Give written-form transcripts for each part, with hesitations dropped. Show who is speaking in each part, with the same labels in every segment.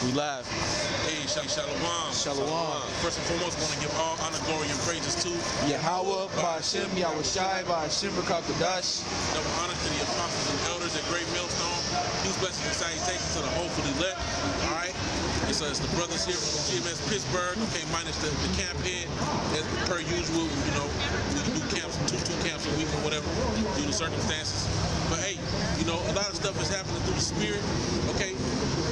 Speaker 1: We live.
Speaker 2: Hey, Shalom.
Speaker 1: Shalom.
Speaker 2: First and foremost, want to give all honor, glory, and praises to
Speaker 1: Yahweh, Ba'Hashem, Yahushai, Ba'Hashem, Rakakadash.
Speaker 2: double honor to the apostles and elders at Great Millstone. Peace, blessings, and salutations to the hopefully elect. All right. It's the brothers here from GMS Pittsburgh. Okay, minus the camp head. As per usual, you know, we do camps, two camps a week or whatever, due to circumstances. But hey, you know, a lot of stuff is happening through the spirit. Okay,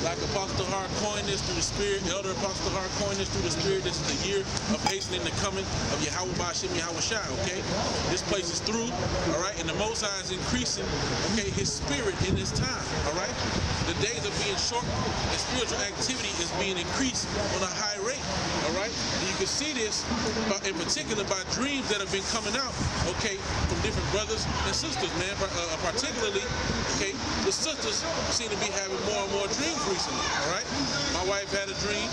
Speaker 2: like Apostle Hart coined this through the spirit. Elder Apostle Hart coined this through the spirit. This is the year of hastening the coming of Yahweh Ba'Hashem Yahushai. Okay, this place is through. All right, and the Most High is increasing. Okay, His spirit in this time. All right, the days are being shortened, and spiritual activity is being increased on a high rate. All right, and you can see this in particular by dreams that have been coming out. Okay, from different brothers and sisters, man. Particularly, okay, the sisters seem to be having more and more dreams recently. All right, my wife had a dream,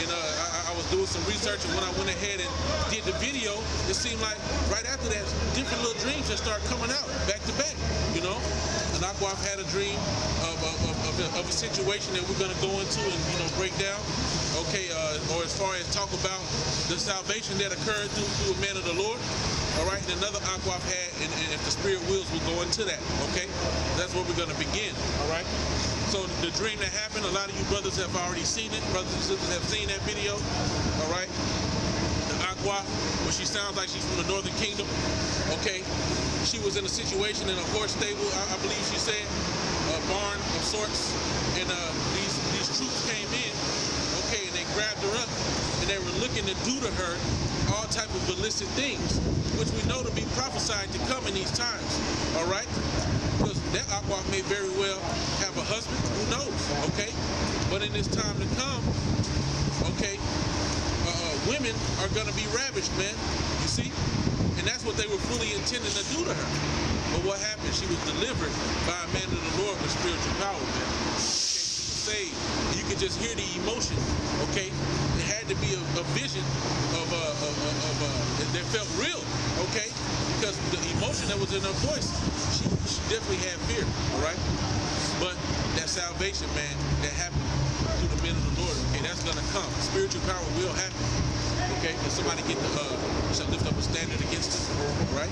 Speaker 2: and I was doing some research, and when I went ahead and did the video, it seemed like right after that, different little dreams just start coming out back to back. You know, and Aquaf had a dream of a situation that we're going to go into and, you know, break down. Okay, or as far as talk about the salvation that occurred through a man of the Lord. All right, and another Aquaf had, and if the spirit wills, we'll go into that. Okay, that's where we're going to begin. All right. So the dream that happened, a lot of you brothers have already seen it. Brothers and sisters have seen that video. All right. The Aquaf, where she sounds like she's from the Northern Kingdom. Okay. She was in a situation in a horse stable, I believe she said, a barn of sorts, and these troops came in, okay, and they grabbed her up, and they were looking to do to her all type of illicit things, which we know to be prophesied to come in these times, all right? Because that Aquaf may very well have a husband, who knows, okay? But in this time to come, okay, women are going to be ravished, man, you see? And that's what they were fully intending to do to her. But what happened? She was delivered by a man of the Lord with spiritual power, man. Okay, she was saved. You could just hear the emotion, okay? It had to be a vision of that felt real, okay? Because the emotion that was in her voice, she definitely had fear, all right? But that salvation, man, that happened through the men of the Lord, okay, that's going to come. Spiritual power will happen. Okay, and somebody shall lift up a standard against it, right?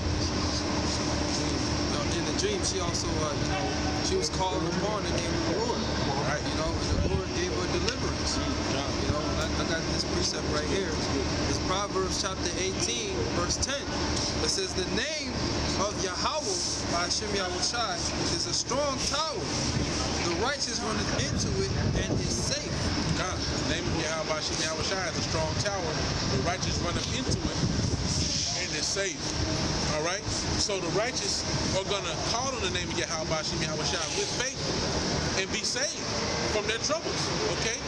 Speaker 3: In the dream, she also, she was calling upon the name of the Lord, right? You know, and the Lord gave her deliverance. You know, I got this precept right here. It's Proverbs chapter 18, verse 10. It says, the name of Yahweh, Ba'Hashem Yahushai, is a strong tower. The righteous runneth into it and is safe.
Speaker 2: God, the name of Yahweh Ba'Hashem Yahushai is a strong tower. The righteous runneth into it and is safe. All right? So the righteous are going to call on the name of Yahweh Ba'Hashem Yahushai with faith and be saved from their troubles. Okay?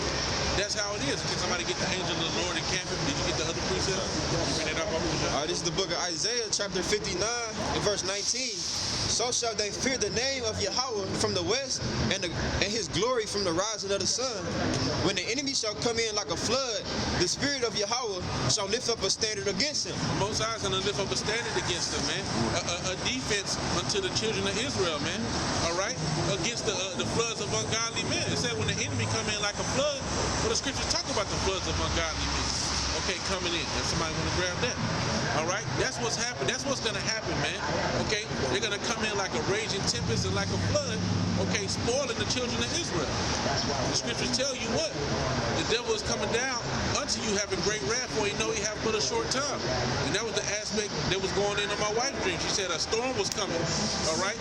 Speaker 2: That's how it is. Can somebody get the angel of the Lord and camp him? Did you get the other precept? You bring that up?
Speaker 1: All right, this is the book of Isaiah, chapter 59, and verse 19. So shall they fear the name of Yahweh from the west, and his glory from the rising of the sun. When the enemy shall come in like a flood, the spirit of Yahweh shall lift up a standard against him.
Speaker 2: Most High is going to lift up a standard against them, man. A defense unto the children of Israel, man. All right? Against the floods of ungodly men. It said when the enemy come in like a flood, well, the scriptures talk about the floods of ungodly men. Okay, coming in. If somebody want to grab that. All right? That's what's happened. That's what's going to happen, man. Okay? They're going to come in like a raging tempest and like a flood, okay, spoiling the children of Israel. The scriptures tell you what? The devil is coming down unto you having great wrath, for he know he have but a short time. And that was the aspect that was going into my wife's dream. She said a storm was coming, all right?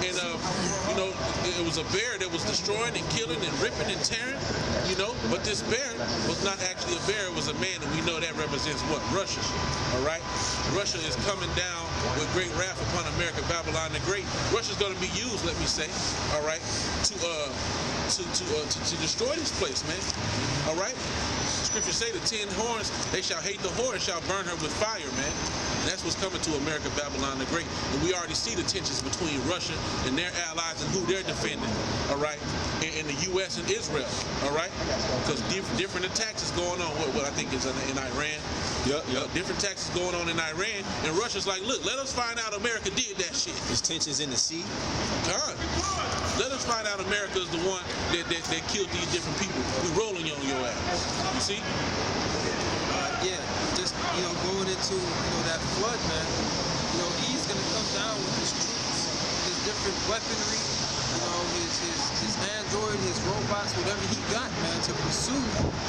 Speaker 2: And, you know, it was a bear that was destroying and killing and ripping and tearing, you know? But this bear was not actually a bear. It was a man, and we know that represents what? Russia, all right? Russia is coming down with great wrath upon America, Babylon the Great. Russia's going to be used, let me say, all right, to destroy this place, man. All right? Scriptures say the 10 horns, they shall hate the whore and shall burn her with fire, man. And that's what's coming to America, Babylon the Great. And we already see the tensions between Russia and their allies and who they're defending, all right, in the U.S. and Israel, all right? Because different attacks is going on. What I think is in Iran. Yep. Different attacks is going on in Iran. And Russia's like, look, let us find out America did that shit.
Speaker 1: There's tensions in the sea.
Speaker 2: God. Let us find out America is the one that killed these different people. We rolling your see?
Speaker 3: Yeah, just, going into, that flood, man. He's going to come down with his troops, his different weaponry, his android, his robots, whatever he got, man, to pursue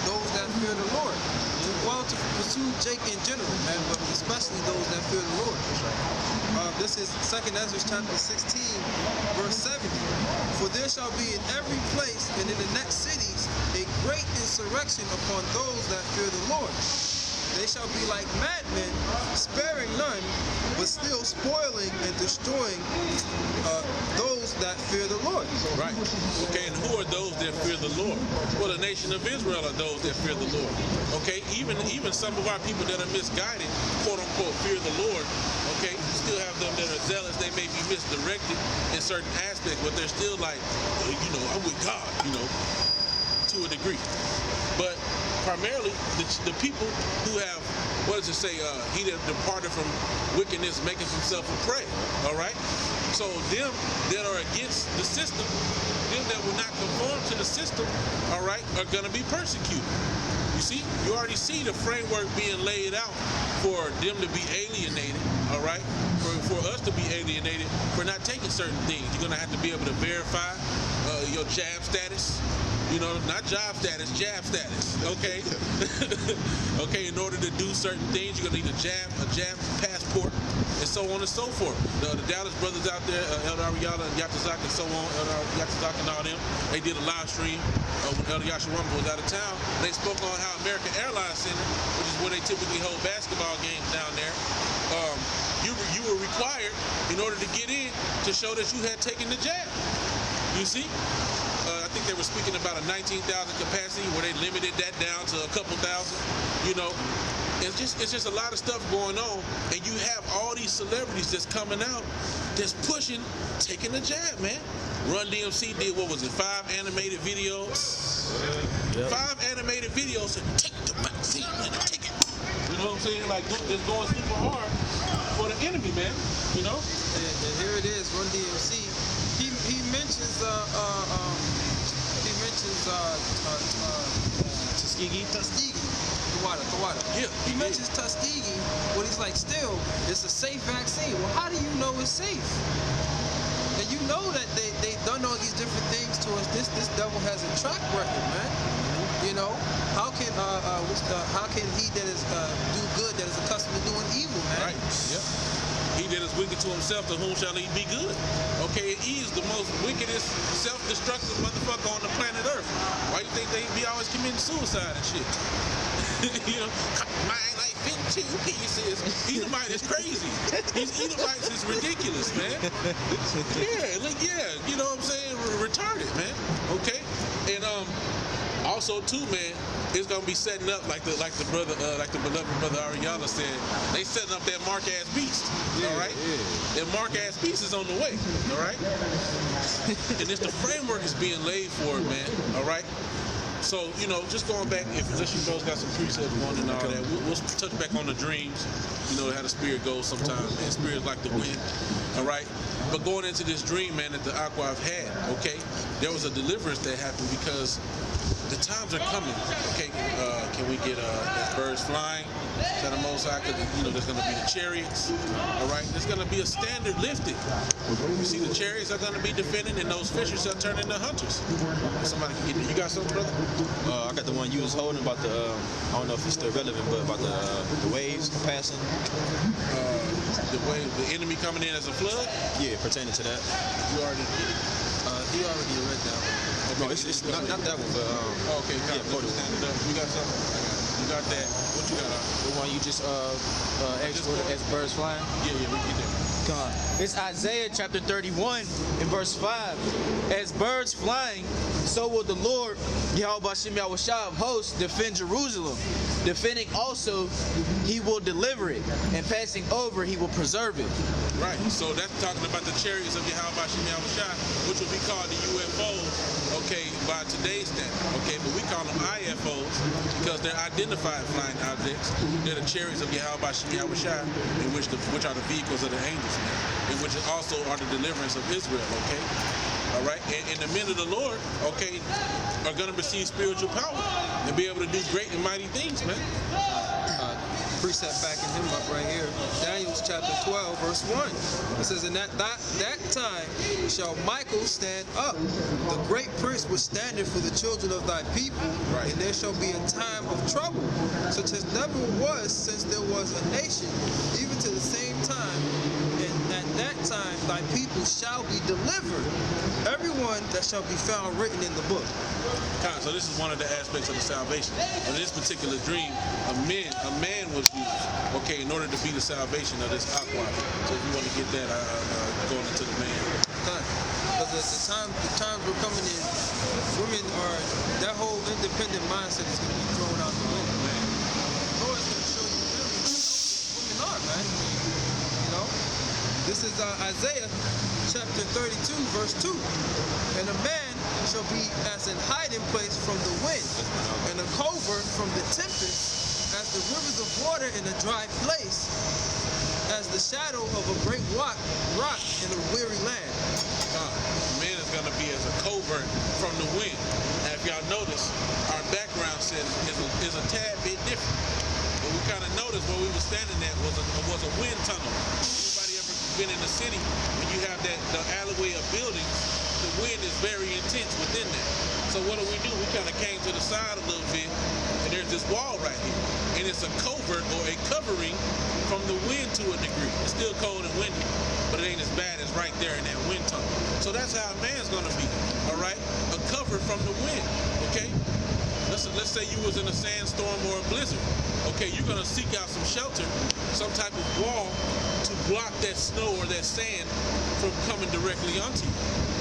Speaker 3: those that fear the Lord. To pursue Jake in general, man, but especially those that fear the Lord. This is 2nd Ezra chapter 16, verse 70. For there shall be in every place and in the next cities a great insurrection upon those that fear the Lord. They shall be like madmen, sparing none, but still spoiling and destroying those that fear the Lord.
Speaker 2: Right. Okay, and who are those that fear the Lord? Well, the nation of Israel are those that fear the Lord. Okay, even some of our people that are misguided, quote unquote, fear the Lord. Okay, you still have them that are zealous. They may be misdirected in certain aspects, but they're still like, I'm with God, to a degree. But primarily, the people who have, what does it say? He that departed from wickedness maketh himself a prey. All right? So them that are against the system, them that will not conform to the system, all right, are going to be persecuted. You see, you already see the framework being laid out for them to be alienated, all right? For us to be alienated for not taking certain things. You're going to have to be able to verify your jab status. Not job status, jab status, okay? Okay, in order to do certain things, you're gonna need a jab passport, and so on and so forth. The Dallas brothers out there, Elder Ariala and Yatazak and so on, Elder Yatazak and all them, they did a live stream when Elder Yashawamba was out of town. They spoke on how American Airlines Center, which is where they typically hold basketball games down there, you were required, in order to get in, to show that you had taken the jab. You see? I think they were speaking about a 19,000 capacity where they limited that down to a couple thousand. It's just a lot of stuff going on, and you have all these celebrities that's coming out that's pushing, taking the jab, man. Run DMC did, 5 animated videos? Yep. 5 animated videos and take the vaccine and take it. You know what I'm saying? Like, it's going super hard for the enemy, man.
Speaker 3: And here it is, Run DMC. He mentions Tuskegee. Tawada.
Speaker 2: Yeah,
Speaker 3: he mentions Tuskegee, but he's like, still, it's a safe vaccine. Well, how do you know it's safe? And you know that they've done all these different things to us. This devil has a track record, man. How can he that is do good that is accustomed to doing evil, man?
Speaker 2: Right. Yep. He that is wicked to himself, to whom shall he be good? Okay, he is the most wickedest, self-destructive motherfucker on the planet Earth. Why you think they be always committing suicide and shit? Mine like 52 pieces. Edomite is crazy. Edomites is ridiculous, man. Yeah, you know what I'm saying? Retarded, man. Okay? And also too, man, it's gonna be setting up like the beloved brother Ariala said. They setting up that Mark ass beast. All right? Yeah. And Mark ass beast is on the way. All right? And the framework is being laid for it, man. All right? So, just going back, unless you brothers got some precepts on and all that, we'll touch back on the dreams, how the spirit goes sometimes, man. Spirit's like the wind, all right? But going into this dream, man, that the Aqua I've had, okay, there was a deliverance that happened because the times are coming, okay? Can we get birds flying to the Most High? Because, there's going to be the chariots, all right? There's going to be a standard lifted. You see, the chariots are going to be defending, and those fishers are turning into hunters. Somebody can get it. You got something, brother?
Speaker 1: I got the one you was holding about the, I don't know if it's still relevant, but about the waves passing.
Speaker 2: The enemy coming in as a flood?
Speaker 1: Yeah, pertaining to that.
Speaker 2: You already did it.
Speaker 3: He already read that one.
Speaker 1: Okay, no, it's not that one, but
Speaker 2: okay,
Speaker 1: yeah,
Speaker 2: stand it up. You got something? You got that. What you got?
Speaker 4: The one you just asked for as birds flying?
Speaker 2: Yeah, we get that.
Speaker 4: God. It's Isaiah chapter 31 and verse 5. As birds flying, so will the Lord, Yahweh Shem Yahushua of hosts, defend Jerusalem. Defending also, he will deliver it, and passing over, he will preserve it.
Speaker 2: Right, so that's talking about the chariots of Yahweh Shem Yahushua, which will be called the UFOs, okay, by today's standard, okay, but we call them IFOs because they're identified flying objects. They're the chariots of Yahweh Shem Yahushua, which are the vehicles of the angels, man, and which also are the deliverance of Israel, okay? All right, and the men of the Lord, okay, are gonna receive spiritual power and be able to do great and mighty things, man.
Speaker 3: Precept backing him up right here. Daniel chapter 12, verse 1. It says, "And at that time shall Michael stand up, the great prince which standeth for the children of thy people,
Speaker 2: Right.
Speaker 3: and there shall be a time of trouble, such as never was since there was a nation, even to the same time. And at that time thy people shall be delivered, everyone that shall be found written in the book."
Speaker 2: So this is one of the aspects of the salvation. In this particular dream, a man was used, okay, in order to be the salvation of this aqua. So if you want to get that, going into the man.
Speaker 3: Because the times we're coming in, women are, that whole independent mindset is going to be thrown out the window.
Speaker 2: Man.
Speaker 3: The Lord's going to show you really how women are, man. You know? This is Isaiah chapter 32, verse 2. "And a man shall be as an hiding place from the wind, and a covert from the tempest, as the rivers of water in a dry place, as the shadow of a great rock in a weary land."
Speaker 2: Man is going to be as a covert from the wind. And if y'all notice, our background set is a tad bit different. But we kind of noticed where we were standing at was a wind tunnel. Anybody ever been in the city, when you have the alleyway of buildings, the wind is very intense within that. So what do? We kind of came to the side a little bit, and there's this wall right here. And it's a covert or a covering from the wind to a degree. It's still cold and windy, but it ain't as bad as right there in that wind tunnel. So that's how a man's gonna be, all right? A cover from the wind, okay? Let's say you was in a sandstorm or a blizzard. Okay, you're gonna seek out some shelter, some type of wall to block that snow or that sand from coming directly onto you.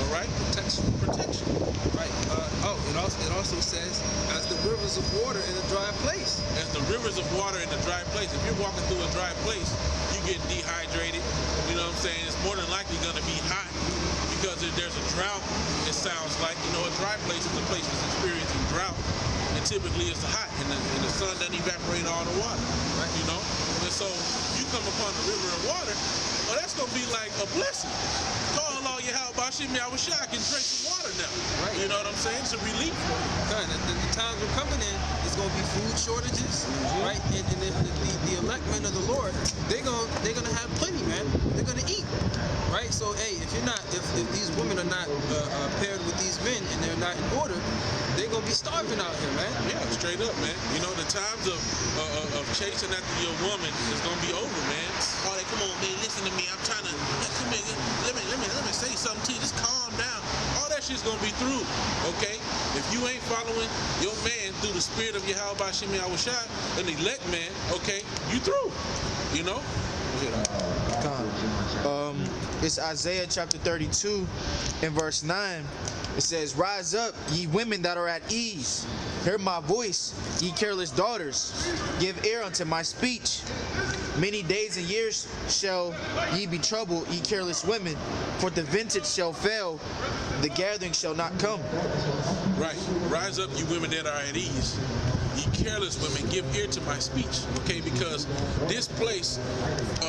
Speaker 2: All right, protection.
Speaker 3: Right. It also says, "As the rivers of water in a dry place."
Speaker 2: As the rivers of water in a dry place. If you're walking through a dry place, you get dehydrated. You know what I'm saying? It's more than likely gonna be hot because if there's a drought. It sounds like, a dry place is a place that's experiencing drought. And typically it's hot and the sun doesn't evaporate all the water, right? And so you come upon the river of water, well, that's gonna be like a blessing. Call all your how about shit, I was shy, I can drink some water now.
Speaker 3: Right.
Speaker 2: You know what I'm saying? It's a relief.
Speaker 3: God, the times we're coming in, it's gonna be food shortages, right? And the electmen of the Lord, they're gonna have plenty, man. They're gonna eat, right? So hey, if these women are not paired with these men and they're not in order, they're gonna be starving out here, man.
Speaker 2: Yeah, straight up, man. The times of chasing after your woman is gonna be over, man. Oh, come on, man, listen to me. I'm trying to come here. Let me say something to you. Just calm down. All that shit's gonna be through, okay? If you ain't following your man through the spirit of Yahweh Bashim Yahushua, an elect man, okay, you through.
Speaker 4: It's Isaiah chapter 32 and verse 9. It says, "Rise up, ye women that are at ease. Hear my voice, ye careless daughters. Give ear unto my speech. Many days and years shall ye be troubled, ye careless women. For the vintage shall fail, the gathering shall not come."
Speaker 2: Right. Rise up, you women that are at ease. Ye careless women, give ear to my speech. Okay, because this place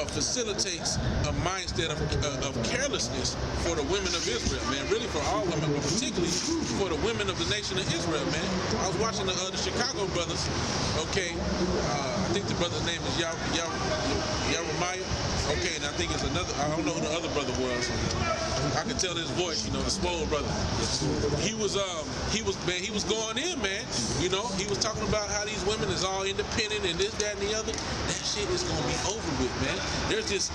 Speaker 2: facilitates a mindset of carelessness for the women of Israel, man. Really for all women, but particularly for the women of the nation of Israel, man. I was watching the Chicago brothers. Okay, I think the brother's name is Yaramiah. Okay, and I think it's another. I don't know who the other brother was. I could tell his voice, the swole brother. He was going in, man. He was talking about how these women is all independent and this, that, and the other. That shit is gonna be over with, man. There's this,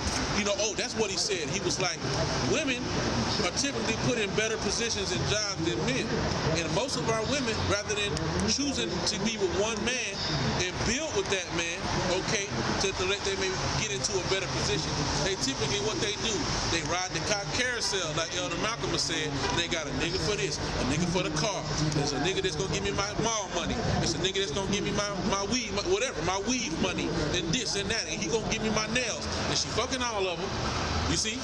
Speaker 2: that's what he said. He was like, women are typically put in better positions and jobs than men. And most of our women, rather than choosing to be with one man and build with that man, okay, to let them maybe get into a better position, they typically, what they do, they ride the car carousel, like Elder Malcolm has said. They got a nigga for this, a nigga for the car. There's a nigga that's gonna give me my mall money. There's a nigga that's gonna give me my weed, my weed money, and this and that, and he gonna give me my nails. And she fucking all of them, you see?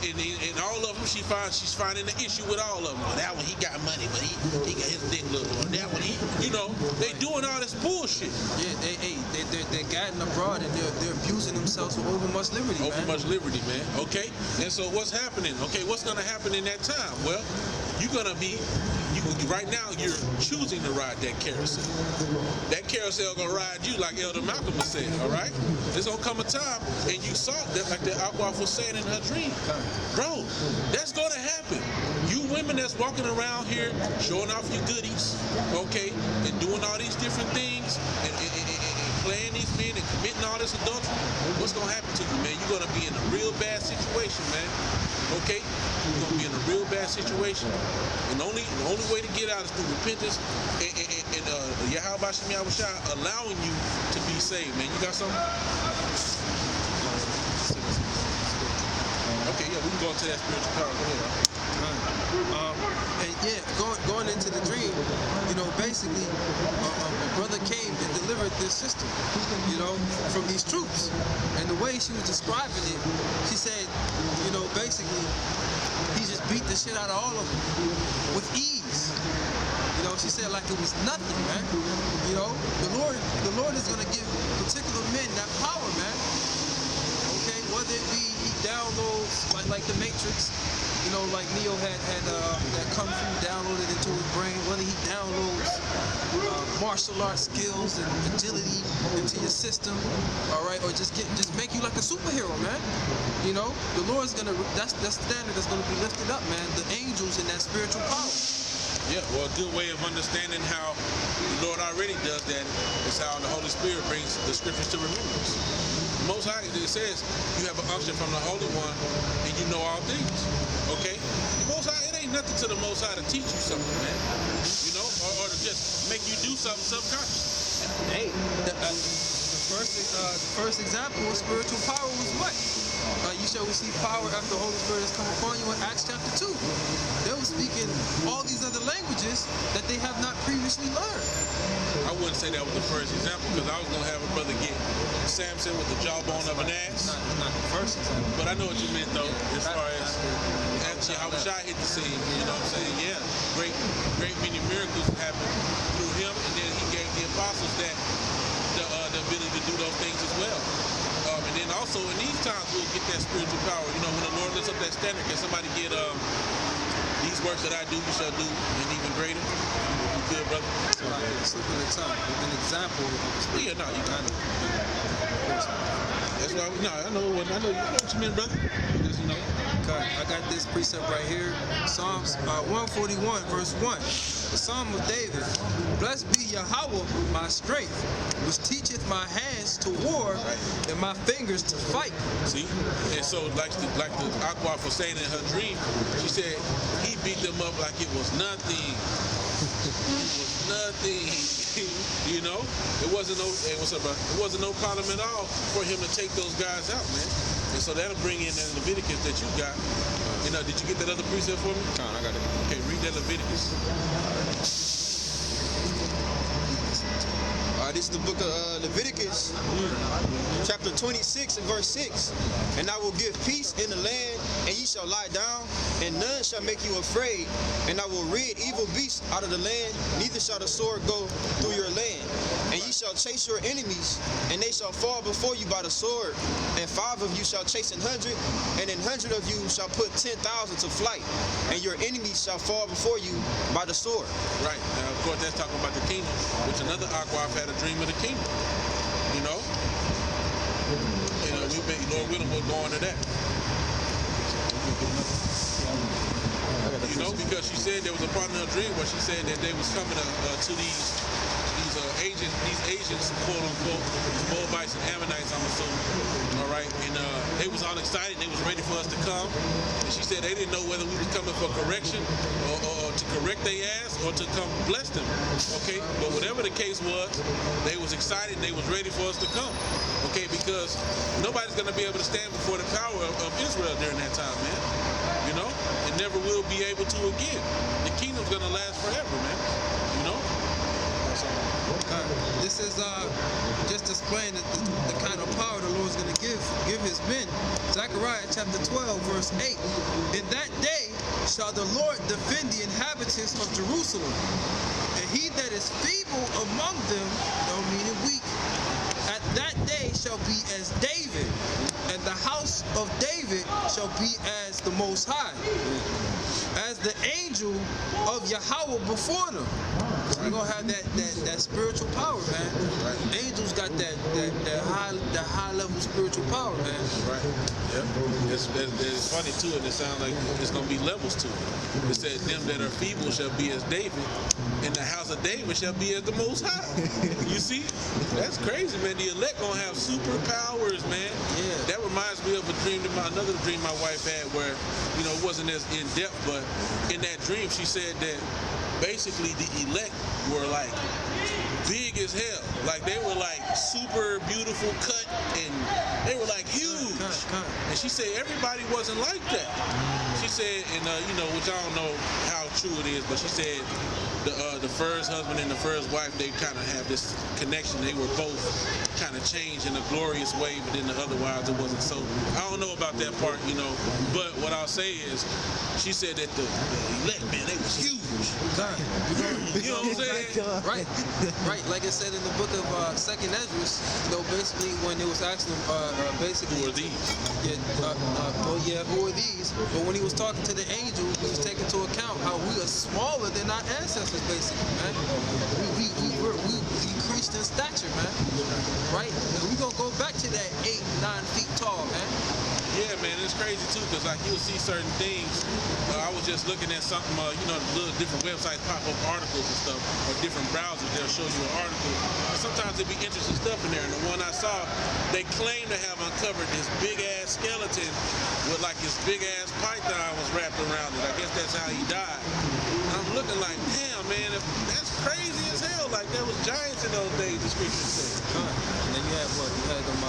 Speaker 2: And all of them, she's finding the issue with all of them. Well, that one he got money, but he got his dick little. Or that one You know, they doing all this bullshit.
Speaker 3: Yeah, they're guiding abroad and they're abusing themselves with over much liberty,
Speaker 2: Over
Speaker 3: man.
Speaker 2: much liberty, man. Okay? And so what's happening? Okay, what's gonna happen in that time? Well, you're gonna be right now you're choosing to ride that carousel. That carousel gonna ride you like Elder Malcolm was saying, all right? There's gonna come a time, and you saw that like the Aquaf was saying in her dream. Bro, that's gonna happen. You women that's walking around here showing off your goodies, okay, and doing all these different things and playing these men and committing all this adultery, what's gonna happen to you, man? You're gonna be in a real bad situation, man. Okay? You're gonna be in a real bad situation. And the only way to get out is through repentance and Yahweh Shem Yahushua allowing you to be saved, man. You got something? Okay, yeah, we can go into that spiritual power. Go ahead.
Speaker 3: And yeah, going into the dream, you know, basically, a brother came and delivered this system, you know, from these troops. And the way she was describing it, she said, you know, basically, he just beat the shit out of all of them with ease. You know, she said like it was nothing, man. You know, the Lord is gonna give particular men that power, man. Okay, whether it be he downloads like the Matrix. You know, like Neo had that Kung Fu downloaded into his brain, whether he downloads martial arts skills and agility into your system, all right, or just make you like a superhero, man. You know, the Lord's gonna, that's the standard that's gonna be lifted up, man. The angels in that spiritual power.
Speaker 2: Yeah, well, a good way of understanding how the Lord already does that is how the Holy Spirit brings the scriptures to remembrance. Most High, it says you have an unction from the Holy One and you know all things. Okay? The Most High, it ain't nothing to the Most High to teach you something, man. You know, or to just make you do something subconscious.
Speaker 3: Hey, the first example of spiritual power was what? You shall receive power after the Holy Spirit has come upon you in Acts chapter 2. They were speaking all these other languages that they have not previously learned.
Speaker 2: I wouldn't say that was the first example because I was going to have a brother get Samson with the jawbone of an ass.
Speaker 3: Not the first example.
Speaker 2: But I know what you meant though, as far as after Yahushua hit the scene, you know what I'm saying? Yeah, great many miracles happened through him, and then he gave the apostles that the ability to do those things as well. And then also in these times we'll get that spiritual power. You know, when the Lord lifts up that standard, can somebody get these works that I do, you shall do, and even greater? You good, brother?
Speaker 3: Slip of the tongue, an example of the
Speaker 2: Yeah, no, you got it. That's why I know what you meant, brother. Because, you know.
Speaker 3: Okay, I got this precept right here. Psalms 141, verse 1. The Psalm of David. Blessed be Yahweh, my strength, which teacheth my hands to war and my fingers to fight.
Speaker 2: See? And so, like the Aqua was saying in her dream, she said he beat them up like it was nothing. It was nothing. You know? It wasn't no problem at all for him to take those guys out, man. And so that'll bring in that Leviticus that you got. You know, did you get that other precept for me?
Speaker 1: Con, I got it.
Speaker 2: Okay, read that Leviticus.
Speaker 1: This is the book of Leviticus, chapter 26 and verse 6. And I will give peace in the land, and ye shall lie down, and none shall make you afraid. And I will rid evil beasts out of the land, neither shall the sword go through your land. And ye shall chase your enemies, and they shall fall before you by the sword. And 5 of you shall chase 100, and 100 of you shall put 10,000 to flight. And your enemies shall fall before you by the sword.
Speaker 2: Right. Now, of course, that's talking about the kingdom, which another Aqua had a dream of the kingdom. You know? And Lord willing, we'll go into that. You know, because she said there was a part in her dream where she said that they was coming to these Asians, quote unquote, these Moabites and Ammonites, I'm assuming. All right, and they was all excited. They was ready for us to come. And she said they didn't know whether we was coming for correction or to correct their ass or to come bless them. Okay, but whatever the case was, they was excited. They was ready for us to come. Okay, because nobody's gonna be able to stand before the power of Israel during that time, man. You know, and never will be able to again. The kingdom's gonna last forever, man. You know.
Speaker 3: This is just displaying the kind of power the Lord's going to give his men. Zechariah chapter 12, verse 8. In that day shall the Lord defend the inhabitants of Jerusalem, and he that is feeble feeble among them, meaning weak, at that day shall be as David, and the house of David shall be as the Most High, as the angel of Yahweh before them. We're gonna have that spiritual power, man. Right. Angels got that high level spiritual power, man.
Speaker 2: Right. Yeah. It's funny too, and it sounds like it's gonna be levels to it. It said, "Them that are feeble shall be as David, and the house of David shall be as the Most High." You see, that's crazy, man. The elect gonna have superpowers, man.
Speaker 3: Yeah.
Speaker 2: That reminds me of another dream my wife had, where it wasn't as in depth, but in that dream she said that basically the elect were like big as hell. Like they were like super beautiful cut, and they were like huge. And she said everybody wasn't like that. She said, and which I don't know how true it is, but she said the first husband and the first wife, they kind of have this connection. They were both kind of changed in a glorious way, but then the other wives it wasn't so. I don't know about that part, but what I'll say is, she said that the elect, man, they was huge. You know what I'm saying?
Speaker 3: Right. Like it said in the book of 2nd Esdras, basically when it was asking him, basically,
Speaker 2: who are these?
Speaker 3: Who are these? But when he was talking to the angel, he was taking into account how we are smaller than our ancestors, basically, man. We increased in stature, man. Right? And we gonna go back to that 8-9 feet tall, man.
Speaker 2: Yeah, man, it's crazy too, because like you'll see certain things. I was just looking at something, little different websites pop up articles and stuff, or different browsers, they'll show you an article. And sometimes there'll be interesting stuff in there. And the one I saw, they claim to have uncovered this big ass skeleton with like this big ass python was wrapped around it. I guess that's how he died. And I'm looking like, damn, man, that's crazy as hell. Like there was giants in those days, the scriptures say.
Speaker 3: And then you had what? You had them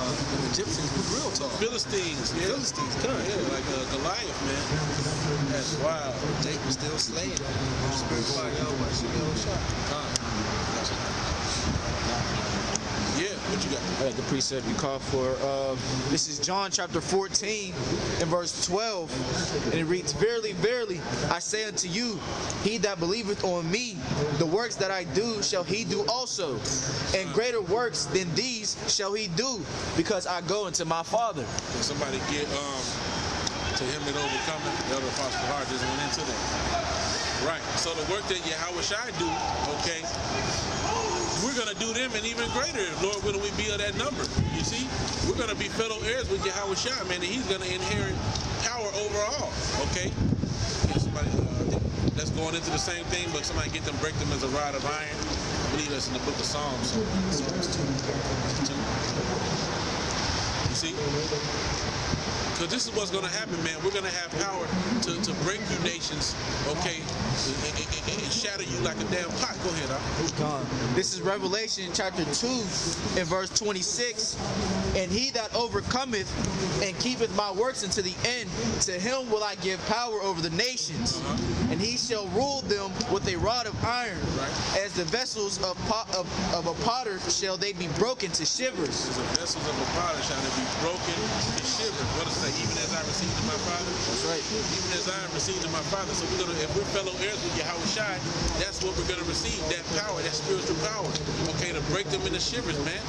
Speaker 3: Egyptians with real tall.
Speaker 2: Philistines, yeah. Yeah, like Goliath, man. That's wild.
Speaker 3: Jacob still slaying. Spirit fire, shot.
Speaker 2: Yeah, what you got?
Speaker 4: All right, the precept you call for. This is John chapter 14 and verse 12. And it reads, "Verily, verily, I say unto you, he that believeth on me, the works that I do shall he do also. And greater works than these shall he do, because I go unto my Father."
Speaker 2: Can somebody get to him that overcometh? The other apostle Hart just went into that. Right. So the work that Yahweh Shai do, okay, we're going to do them and even greater, Lord, when we be of that number. You see, we're going to be fellow heirs with Yahweh Shai, man, and he's going to inherit power over all, okay? Yeah, somebody, that's going into the same thing, but somebody get them, break them as a rod of iron. I believe that's in the book of Psalms. Psalms 2. You see? Because this is what's going to happen, man. We're going to have power to break you nations, okay, and shatter you like a damn pot. Go ahead,
Speaker 4: This is Revelation chapter 2 and verse 26. "And he that overcometh and keepeth my works unto the end, to him will I give power over the nations. And he shall rule them with a rod of iron. As the vessels of a potter shall they be broken to shivers."
Speaker 2: As the vessels of a potter shall they be broken to shivers. What does it say? Even as I received in my Father?
Speaker 4: That's right.
Speaker 2: Even as I received in my Father. So if we're fellow heirs with Yahweh Shai, that's what we're going to receive, that power, that spiritual power, okay, to break them into shivers, man.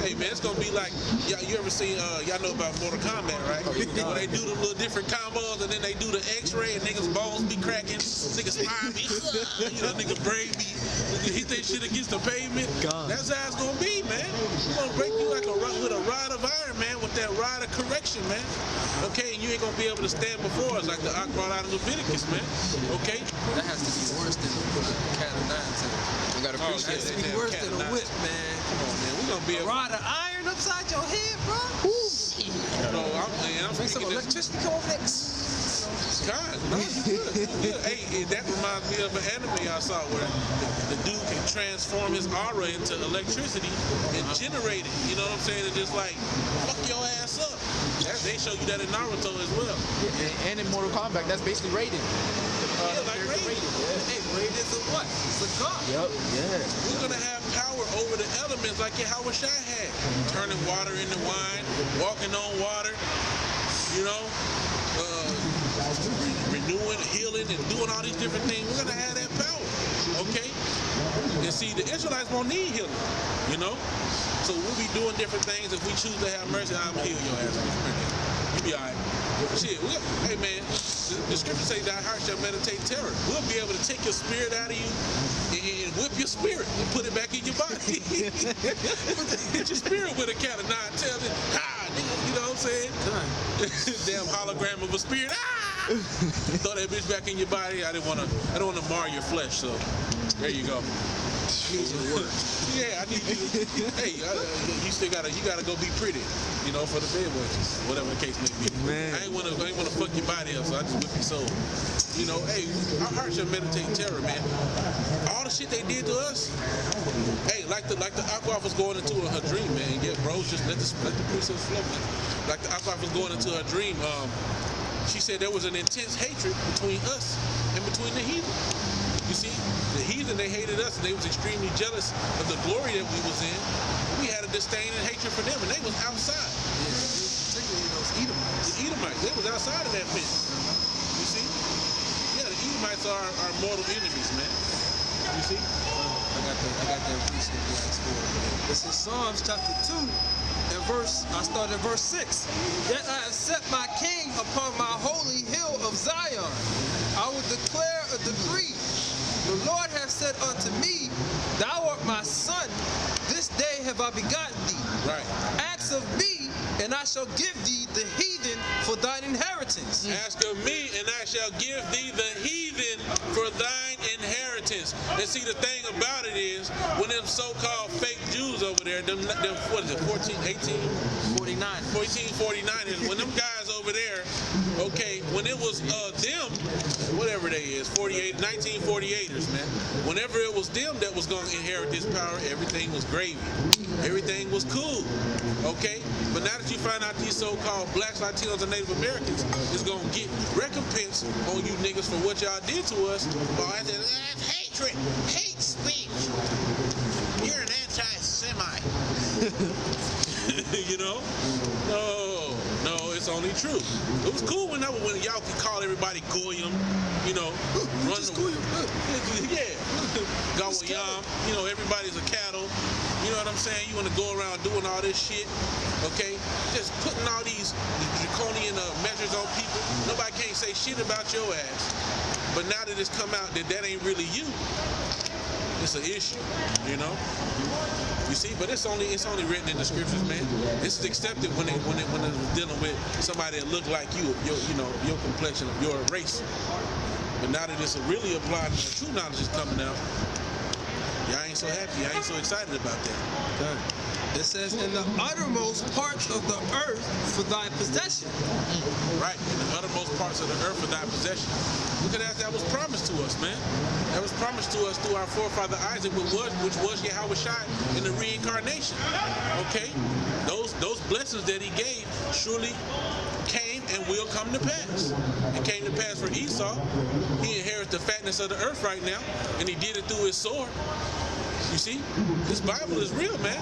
Speaker 2: Hey, man, it's going to be like, you ever seen, y'all know about Mortal Kombat, right? When they do the little different combos, and then they do the x-ray, and niggas' bones be cracking, niggas' spine be, nigga brain be, hit that shit against the pavement. That's how it's going to be, man. We're going to break you like with a rod of iron, man, with that rod of correction, man. Okay, and you ain't going to be able to stand before us like the Ark brought out in Leviticus, man. Okay?
Speaker 3: That has to be worse than a cat of nine tails.
Speaker 1: You gotta appreciate
Speaker 3: That has to
Speaker 1: that.
Speaker 3: be worse than a whip, man.
Speaker 2: Come on, man. We're going to be
Speaker 3: A
Speaker 2: able
Speaker 3: rod of iron upside your head, bro.
Speaker 2: I'm
Speaker 3: Make some
Speaker 2: speaking this.
Speaker 3: electricity come over there.
Speaker 2: God, no, it's good. Yeah. Hey, that reminds me of an anime I saw where the dude can transform his aura into electricity and generate it. You know what I'm saying? And just like, fuck your ass up. They show you that in Naruto as well.
Speaker 4: And in Mortal Kombat, that's basically Raiden.
Speaker 2: Like Raiden.
Speaker 3: Hey, Raiden's a what? It's a god.
Speaker 4: Yep, yeah.
Speaker 2: We're going to have power over the elements like Yahweh Shai had. Turning water into wine, walking on water, renewing, healing, and doing all these different things. We're going to have that power, okay? And see, the Israelites won't need healing, you know? So we'll be doing different things. If we choose to have mercy, I'm going to heal your ass. You be all right. Shit, hey man, the scripture say thy heart shall meditate terror. We'll be able to take your spirit out of you and whip your spirit and put it back in your body. Hit your spirit with a cat of 9 tails. You know what I'm saying? Damn hologram of a spirit. Throw that bitch back in your body. I don't want to mar your flesh. So there you go. Yeah, I need you. Hey, you still gotta go be pretty, you know, for the bed watches, whatever the case may be.
Speaker 4: Man.
Speaker 2: I ain't wanna fuck your body up, so I just whip your soul. You know, hey, our heart should meditate terror, man. All the shit they did to us. Hey, like the Aqua was going into her dream, man. Yeah, bro, just let the princess flow, man. Like the Aqua was going into her dream. She said there was an intense hatred between us and between the heathen. You see, the heathen, they hated us and they was extremely jealous of the glory that we was in. We had a disdain and hatred for them, and they was outside.
Speaker 3: Particularly those Edomites.
Speaker 2: The Edomites, they was outside of that fence. You see? Yeah, the Edomites are our mortal enemies, man. You see?
Speaker 3: I got that precept you asked for. This is Psalms chapter 2. I started at verse 6. Yet I have set my king upon my holy hill of Zion. I will declare a decree. The Lord hath said unto me, thou art my son, this day have I begotten thee.
Speaker 2: Right.
Speaker 3: Ask of me, and I shall give thee the heathen for thine inheritance.
Speaker 2: Ask of me, and I shall give thee the heathen for thine inheritance. And see, the thing about it is, when them so-called fake Jews over there, them what is it, 1449ers, when them guys over there, okay, when it was them, whatever they is, 1948ers, man, whenever it was them that was going to inherit this power, everything was gravy. Everything was cool, okay? But now that you find out these so-called blacks, Latinos, and Native Americans is going to get recompense on you niggas for what y'all did to us, well, that's hatred, hate speech. You're an anti-Semite. You know? No, it's only true. It was cool when y'all could call everybody Goyim, you know, run the yeah, Gawayam, you know, everybody's a cattle. You know what I'm saying? You want to go around doing all this shit, okay? Just putting all these draconian measures on people. Nobody can't say shit about your ass. But now that it's come out that ain't really you, it's an issue, you know? You see, but it's only written in the scriptures, man. This is accepted when it was dealing with somebody that looked like you, your complexion of your race. But now that it's really applied and the true knowledge is coming out, y'all ain't so happy, y'all ain't so excited about that.
Speaker 3: Okay. It says, in the uttermost parts of the earth for thy possession.
Speaker 2: Right, in the uttermost parts of the earth for thy possession. Look at that was promised to us, man. That was promised to us through our forefather Isaac, which was Yahweh Shai in the reincarnation. Okay? Those blessings that he gave surely came and will come to pass. It came to pass for Esau. He inherits the fatness of the earth right now, and he did it through his sword. You see, this Bible is real, man.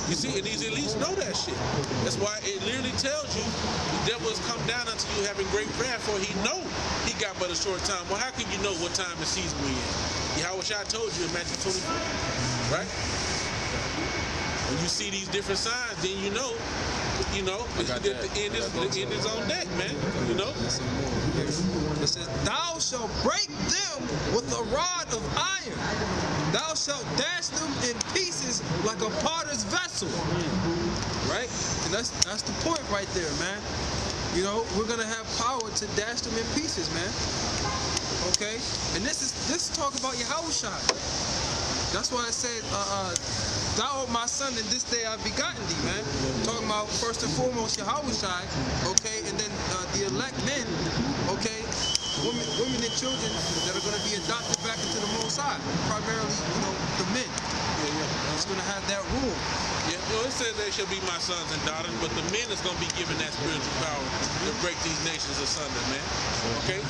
Speaker 2: You see, and these elites know that shit. That's why it literally tells you the devil has come down unto you having great wrath, for he know he got but a short time. Well, how can you know what time and season we in? Yahweh Shai told you in Matthew 24, right? When you see these different signs, then you know that the end is on deck, man. You know?
Speaker 3: It says, thou shalt break them with a rod of iron. Thou shalt dash them in pieces like a potter's vessel. Right? And that's the point right there, man. You know, we're gonna have power to dash them in pieces, man. Okay? And this is talk about Yahweh Shai. That's why I said, thou art my son, and this day I've begotten thee, man. Talking about first and foremost Yahweh Shai, okay, and then the elect men, okay, women and children that are going to be adopted back into the Most High, primarily, the men. It's going to have that rule.
Speaker 2: Yeah, well, it says they shall be my sons and daughters, but the men is going to be given that spiritual power to break these nations asunder, man. Okay?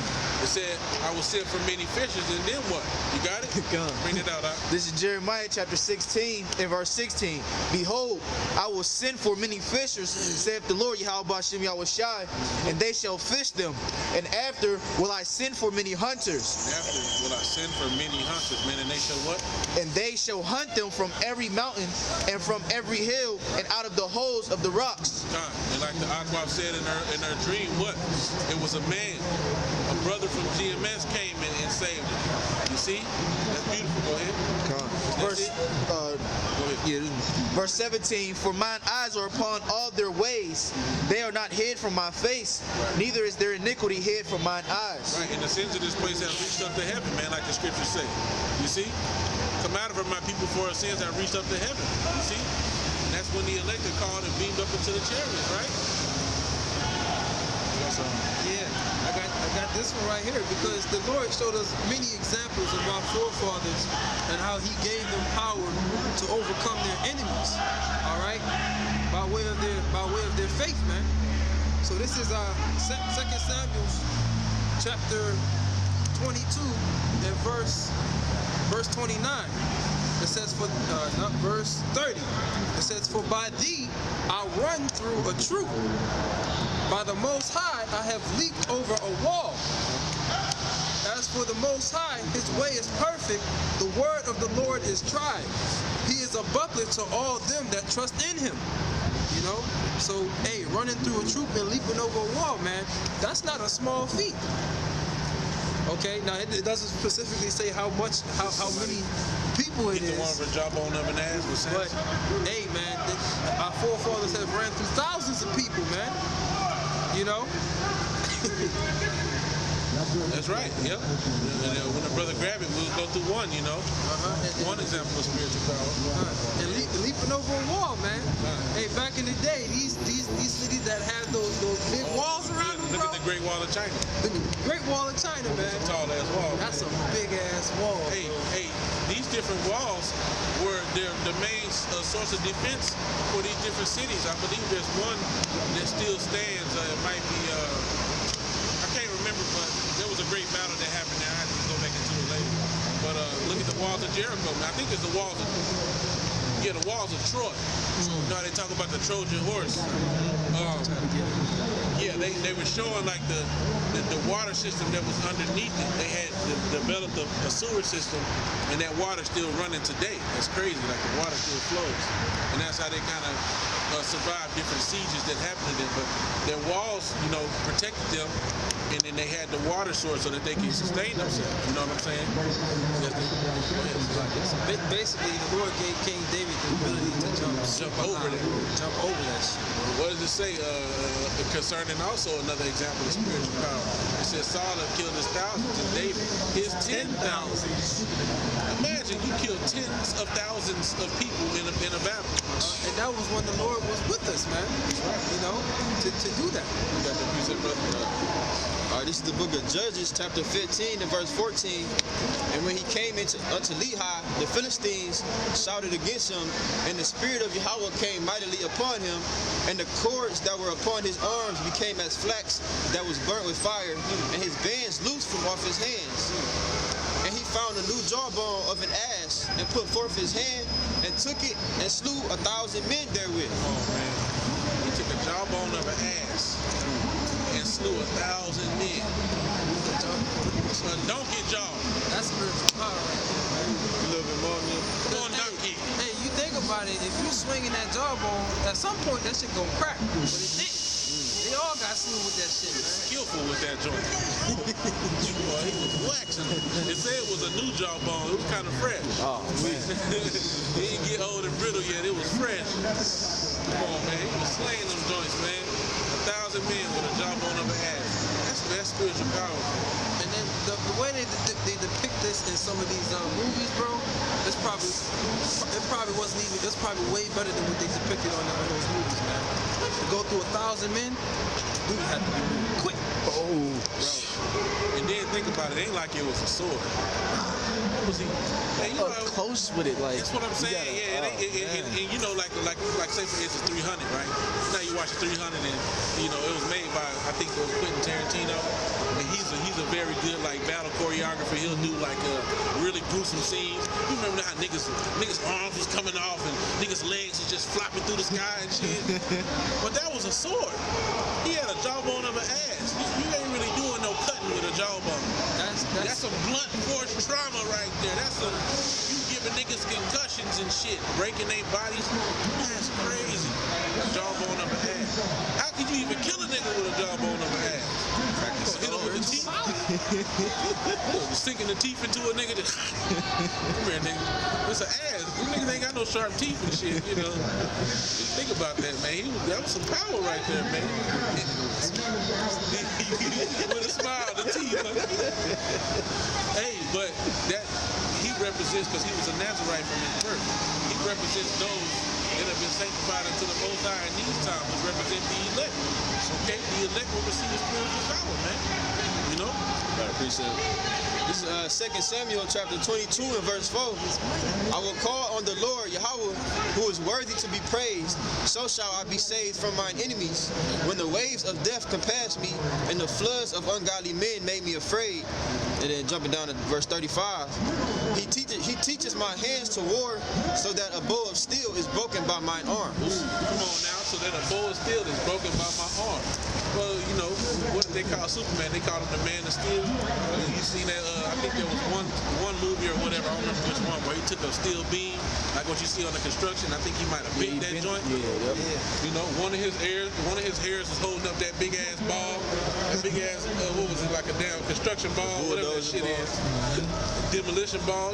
Speaker 2: It said, I will send for many fishers, and then what? You got it?
Speaker 4: Come.
Speaker 2: Bring it out.
Speaker 4: This is Jeremiah chapter 16 and verse 16. Behold, I will send for many fishers, saith the Lord Yahweh Ba'ashem Yahushai, and they shall fish them. And after will I send for many hunters.
Speaker 2: After will I send for many hunters, man, and they shall what?
Speaker 4: And they shall hunt them from every mountain and from every hill and out of the holes of the rocks.
Speaker 2: God. And like the Aquab said in her dream, what? It was a man, a brother from GMS came in and saved him. You see? That's beautiful. Go ahead.
Speaker 4: Verse, verse 17, for mine eyes are upon all their ways. They are not hid from my face, neither is their iniquity hid from mine eyes.
Speaker 2: Right, and the sins of this place have reached up to heaven, man, like the scriptures say. You see? Come out of her, my people, for our sins have reached up to heaven. You see? And that's when the elect are called and beamed up into the chariots, right?
Speaker 3: Yeah, I got this one right here because the Lord showed us many examples of our forefathers and how He gave them power to overcome their enemies. All right, by way of their faith, man. So this is 2 Samuel chapter 22 and verse 29. It says not verse 30. It says, for by thee I run through a troop. By the Most High I have leaped over a wall. As for the Most High, His way is perfect. The word of the Lord is tried. He is a buckler to all them that trust in Him. You know? So, hey, running through a troop and leaping over a wall, man, that's not a small feat. Okay, now it doesn't specifically say how many people it
Speaker 2: Get the one
Speaker 3: is.
Speaker 2: for jawbone of an ass with
Speaker 3: But,
Speaker 2: sense.
Speaker 3: hey, man, our forefathers have ran through thousands of people, man. You know?
Speaker 2: That's right, yep. And when a brother grab it, we'll go through one, you know. One example of spiritual power.
Speaker 3: And leaping over a wall, man. Hey, back in the day, these cities that had those big walls around them,
Speaker 2: Look
Speaker 3: bro.
Speaker 2: at the Great Wall of China.
Speaker 3: The Great Wall of China, man.
Speaker 2: It's a tall ass wall.
Speaker 3: That's a big ass wall.
Speaker 2: Hey, these different walls were the main source of defense for these different cities. I believe there's one that still stands. It might be, I can't remember, but there was a great battle that happened there. I have to go back into it later. But look at the walls of Jericho. Man, I think it's the walls of Troy. You know how they talk about the Trojan horse. Yeah, they were showing like the water system that was underneath it. They had developed a sewer system, and that water's still running today. That's crazy. Like the water still flows, and that's how they kind of survived different sieges that happened to them. But their walls, you know, protected them, and then they had the water source so that they can sustain themselves. You know what I'm saying?
Speaker 3: Basically, the Lord gave King David the ability to jump over that shit.
Speaker 2: What does it say concerning also another example of spiritual power? It says Saul had killed his thousands and David his 10,000s. Imagine you killed tens of thousands of people in a battle.
Speaker 3: And that was when the Lord was with us, man. You know, to do that.
Speaker 2: You got the precept, brother?
Speaker 1: All right, this is the book of Judges, chapter 15 and verse 14. And when he came unto Lehi, the Philistines shouted against him, and the spirit of Yahweh came mightily upon him, and the cords that were upon his arms became as flax that was burnt with fire, and his bands loosed from off his hands. And he found a new jawbone of an ass, and put forth his hand, and took it, and slew 1,000 men therewith.
Speaker 2: Oh, man. He took a jawbone of an ass and slew 1,000 men. So a donkey jaw.
Speaker 3: That's spiritual power right there, man.
Speaker 1: A little bit more, man.
Speaker 2: Come on, donkey.
Speaker 3: Hey, you think about it, if you swinging that jawbone, at some point that shit gonna crack. But it didn't. They all got slew with that shit, man.
Speaker 2: Skillful with that joint. Boy, he was waxing. It said it was a new jawbone. It was kind of fresh.
Speaker 1: Oh, man.
Speaker 2: He didn't get old and brittle yet. It was fresh. Come on, man. He was slaying them joints, man. 1,000 men with a jawbone of an ass. That's spiritual power.
Speaker 3: And then the way they depict this in some of these movies, bro, it probably wasn't even. It's probably way better than what they depicted on those movies, man. To go through 1,000 men, dude had to be moving quick.
Speaker 1: Oh.
Speaker 2: And then think about it, it ain't like it was a sword. What was he? Man, you know,
Speaker 4: Up close with it, like.
Speaker 2: that's what I'm saying.
Speaker 4: you gotta-
Speaker 2: And you know, like say for instance, 300, right? Now you watch 300, and you know it was made by I think it was Quentin Tarantino, and he's a very good like battle choreographer. He'll do like a really gruesome scene. You remember how niggas arms was coming off and niggas legs was just flopping through the sky and shit. But that was a sword. He had a jawbone of an ass. You ain't really doing no cutting with a jawbone. That's some blunt force trauma right there. That's you giving niggas concussions and shit, breaking their bodies. That's crazy. A jawbone of an ass. How could you even kill a nigga with a jawbone of an ass? Hit him with the teeth. Sinking the teeth into a nigga. Come here, nigga. It's an ass. These niggas ain't got no sharp teeth and shit, you know. Think about that, man. That was some power right there, man. With a smile, the teeth. Hey, but that he represents, because he was a Nazarite from his birth. He represents those that have been sanctified unto the Most High in these times, which represent the elect. Okay, the elect will receive the spiritual power, man. You know?
Speaker 1: I appreciate it. This is 2 Samuel chapter 22 and verse 4. I will call on the Lord Yahweh, who is worthy to be praised. So shall I be saved from mine enemies. When the waves of death compassed me, and the floods of ungodly men made me afraid. And then jumping down to verse 35. He teaches my hands to war, so that a bow of steel is broken by mine arms.
Speaker 2: Come on now, so that a bow of steel is broken by my arm. Well, you know, what did they call Superman? They called him the Man of Steel. You seen that, I think there was one movie or whatever, I don't remember which one, where he took a steel beam, like what you see on the construction. I think he might have bent that joint.
Speaker 4: Yeah.
Speaker 2: You know, one of his hairs was holding up that big ass ball, that big ass, what was it, like a damn construction ball, whatever that shit is. Demolition ball.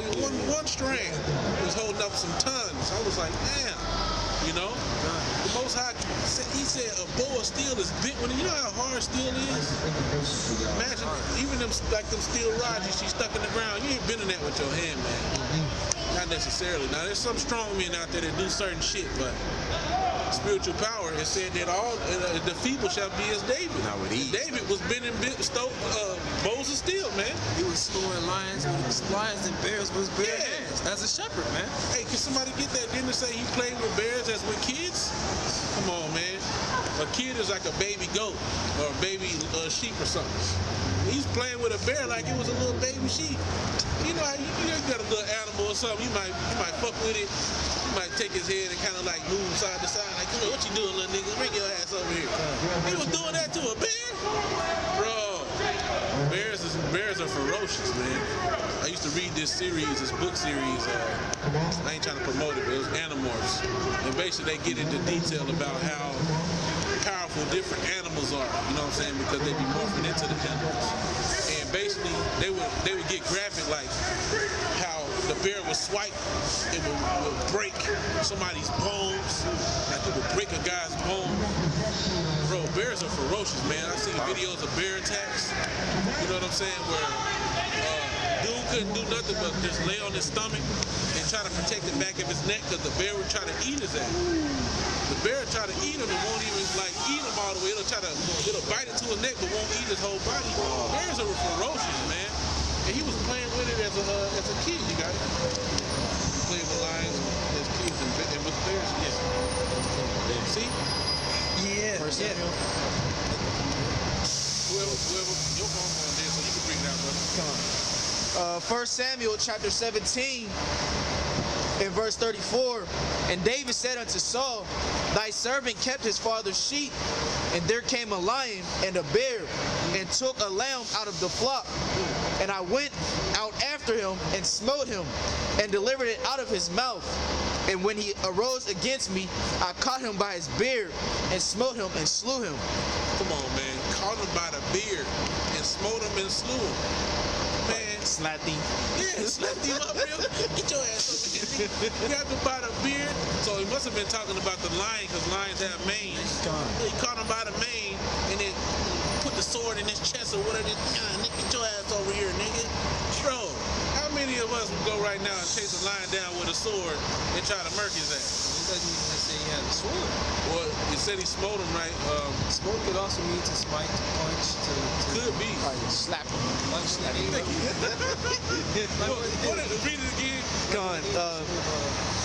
Speaker 2: One strand was holding up some tons. I was like, damn. You know, the Most High, he said a bow of steel is bent. When you know how hard steel is. Imagine even them steel rods you see stuck in the ground. You ain't bending that with your hand, man. Not necessarily. Now there's some strong men out there that do certain shit, but spiritual power has said that all the feeble shall be as David.
Speaker 1: Not with ease.
Speaker 2: David was bending bows of steel, man.
Speaker 3: He was slowing lions and bears with his bare hands. As a shepherd, man.
Speaker 2: Hey, can somebody get that? Didn't it say he played with bears as with kids? Come on, man. A kid is like a baby goat or a baby sheep or something. He's playing with a bear like it was a little baby sheep. You know how you got a little animal or something, you might fuck with it. You might take his head and kind of like move side to side, like, what you doing, little nigga? Bring your ass over here. He was doing that to a bear? Bro, bears are ferocious, man. I used to read this book series. I ain't trying to promote it, but it was Animorphs. And basically they get into detail about how powerful different animals are, you know what I'm saying? Because they be morphing into the animals. And basically they would get graphic, like how the bear would swipe, it would break somebody's bones, like it would break a guy's bone. Bro, bears are ferocious, man. I've seen videos of bear attacks, you know what I'm saying, where dude couldn't do nothing but just lay on his stomach and try to protect the back of his neck, because the bear would try to eat his ass. The bear try to eat him and won't even like eat him all the way. It'll bite into his neck but won't eat his whole body. Bears are ferocious, man. And he was playing with it as a kid, you guys. He played with lions as kids and with bears. Yeah. See?
Speaker 3: Yeah.
Speaker 2: Whoever, your phone on there, so you can bring it out, brother.
Speaker 4: Come on. 1 Samuel chapter 17 in verse 34. And David said unto Saul, thy servant kept his father's sheep, and there came a lion and a bear, and took a lamb out of the flock. And I went out after him, and smote him, and delivered it out of his mouth. And when he arose against me, I caught him by his beard, and smote him, and slew him.
Speaker 2: Come on, man. Caught him by the beard, and smote him and slew him. Man.
Speaker 4: Slapped him.
Speaker 2: Yeah, slapped him up real. Get your ass over here. Grabbed him by the beard. So he must have been talking about the lion, because lions have manes. He caught him by the mane and then put the sword in his chest or whatever. Nigga, get your ass over here, nigga. Bro, how many of us would go right now and chase a lion down with a sword and try to murk his ass?
Speaker 3: doesn't even just say he had a sword.
Speaker 2: Well, it said he smote him, right?
Speaker 3: Smoke could also mean to smite, to punch, to
Speaker 2: Could be.
Speaker 4: Probably slap him.
Speaker 3: like slap him.
Speaker 2: Read it again.
Speaker 4: Con,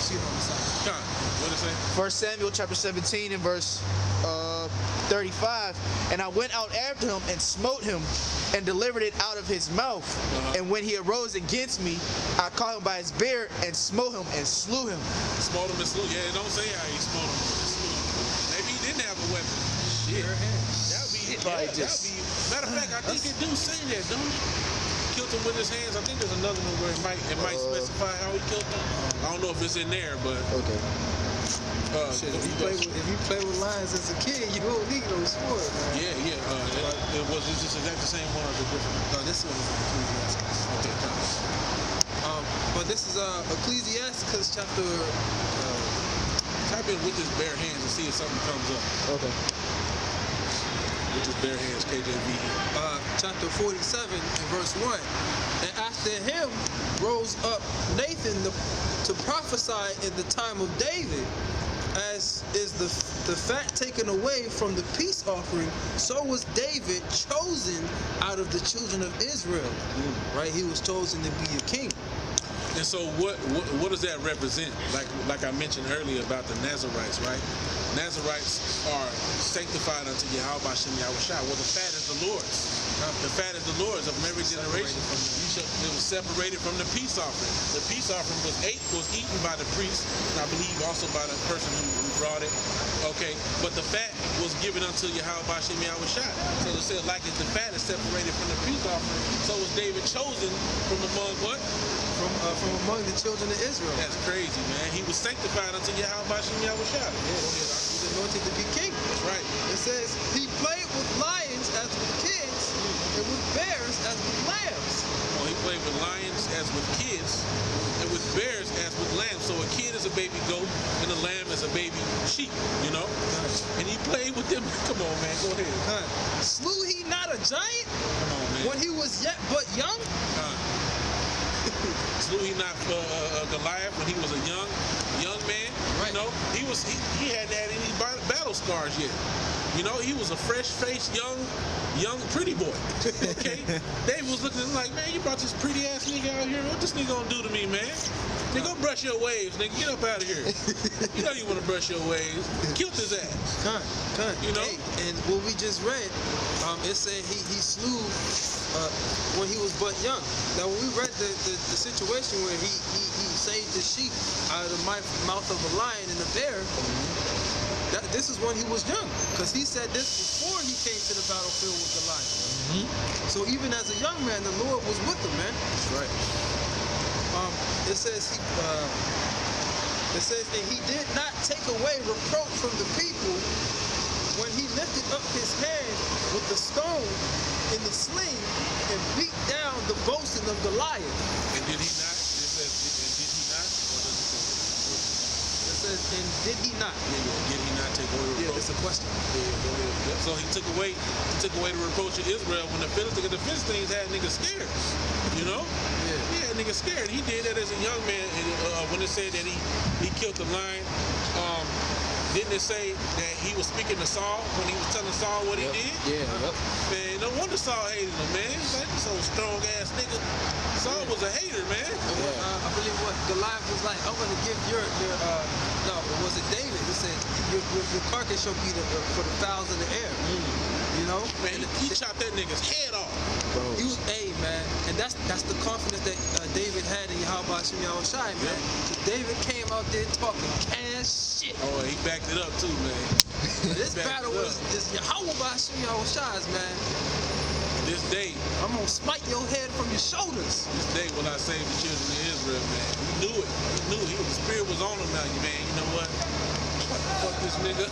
Speaker 3: Shoot on the side.
Speaker 2: Con, what it say?
Speaker 4: 1 Samuel chapter 17 and verse 35. And I went out after him and smote him and delivered it out of his mouth. And when he arose against me, I caught him by his beard and smote him and slew him.
Speaker 2: Smote him and slew. Yeah, it don't say how he smote him. Slew him. Maybe he didn't have a weapon. Shit. That'd be,
Speaker 4: Probably
Speaker 2: yeah,
Speaker 4: just-
Speaker 2: that'd be. Matter of fact, I think it do say that, don't it? Killed him with his hands. I think there's another one where it might specify how he killed him. I don't know if it's in there, but
Speaker 4: Okay.
Speaker 3: Shit, if you play with lions as a kid, you don't need no sword, man.
Speaker 2: yeah. It's just exactly the same one or the different.
Speaker 3: No, this one is Ecclesiastes.
Speaker 2: Okay.
Speaker 3: But this is Ecclesiastes chapter.
Speaker 2: Type in with his bare hands and see if something comes up.
Speaker 4: Okay.
Speaker 2: With his bare hands, KJV.
Speaker 3: Chapter 47 and verse 1. And after him rose up Nathan to prophesy in the time of David, as is the fat taken away from the peace offering, so was David chosen out of the children of Israel. Right? He was chosen to be a king.
Speaker 2: And so what does that represent? Like I mentioned earlier about the Nazarites, right? Nazarites are sanctified unto Yahweh Bashem Yahushua. Well, the fat is the Lord's. The fat is the Lord's of every generation. It was separated from the peace offering. The peace offering was eaten by the priest, and I believe also by the person who brought it. Okay, but the fat was given unto Yahweh Bashem Yahushua. So it said, like the fat is separated from the peace offering, so was David chosen from among what?
Speaker 3: From among the children of Israel.
Speaker 2: That's crazy, man. He was sanctified unto Yahweh Bashem Yahushua.
Speaker 3: He was anointed to be king.
Speaker 2: That's right.
Speaker 3: It says he played with lions as with kids, and with bears as with lambs.
Speaker 2: Well, he played with lions as with kids, and with bears as with lambs. So a kid is a baby goat, and a lamb is a baby sheep, you know? And he played with them. Come on, man. Go ahead.
Speaker 3: Slew he not a giant
Speaker 2: Come on, man.
Speaker 3: when he was yet but young?
Speaker 2: Slew he not Goliath when he was a young man?
Speaker 3: Right.
Speaker 2: You know, he hadn't had any battle scars yet. You know, he was a fresh-faced, young, pretty boy. Okay? David was looking at him like, man, you brought this pretty ass nigga out here. What this nigga gonna do to me, man? Nigga, go brush your waves, nigga. Get up out of here. You know you wanna brush your waves. Killed his ass. You know?
Speaker 3: Hey, and what we just read, it said he slew when he was but young. Now, when we read the situation where he saved the sheep out of the mouth of a lion and a bear, this is when he was young, because he said this before he came to the battlefield with the lion. So even as a young man, the Lord was with him, man.
Speaker 2: That's right.
Speaker 3: It says and he did not take away reproach from the people when he lifted up his hand with the stone in the sling and beat down the boasting of Goliath.
Speaker 2: And did he not? It says, and did he not? Or does it say?
Speaker 3: It says, and did he not?
Speaker 2: Did he not take away reproach?
Speaker 3: Yeah, it's a question.
Speaker 2: So he took away the reproach of Israel when the Philistines had niggas scared. You know? He had niggas scared. He did that as a young man. And, when it said that he killed the lion, didn't it say that he was speaking to Saul when he was telling Saul what he did?
Speaker 4: Yeah, yep.
Speaker 2: Man, no wonder Saul hated him, man. He's like, this old strong ass nigga. Saul was a hater, man.
Speaker 3: I believe what Goliath was like, I'm going to give no, was it David who said, your carcass shall be for the fowls of the air. You know?
Speaker 2: Man, he chopped that nigga's head off.
Speaker 3: He was, man, and that's the confidence that David had in Yahweh Hashem Yahushai, man. David came out there talking cash shit.
Speaker 2: Oh, he backed it up too, man.
Speaker 3: This battle is Yahweh Hashem Yahushui's, man.
Speaker 2: This day,
Speaker 3: I'm gonna smite your head from your shoulders.
Speaker 2: this day will I save the children of Israel, man. He knew it. He knew it. The spirit was on him now, man. You know what? Fuck this nigga.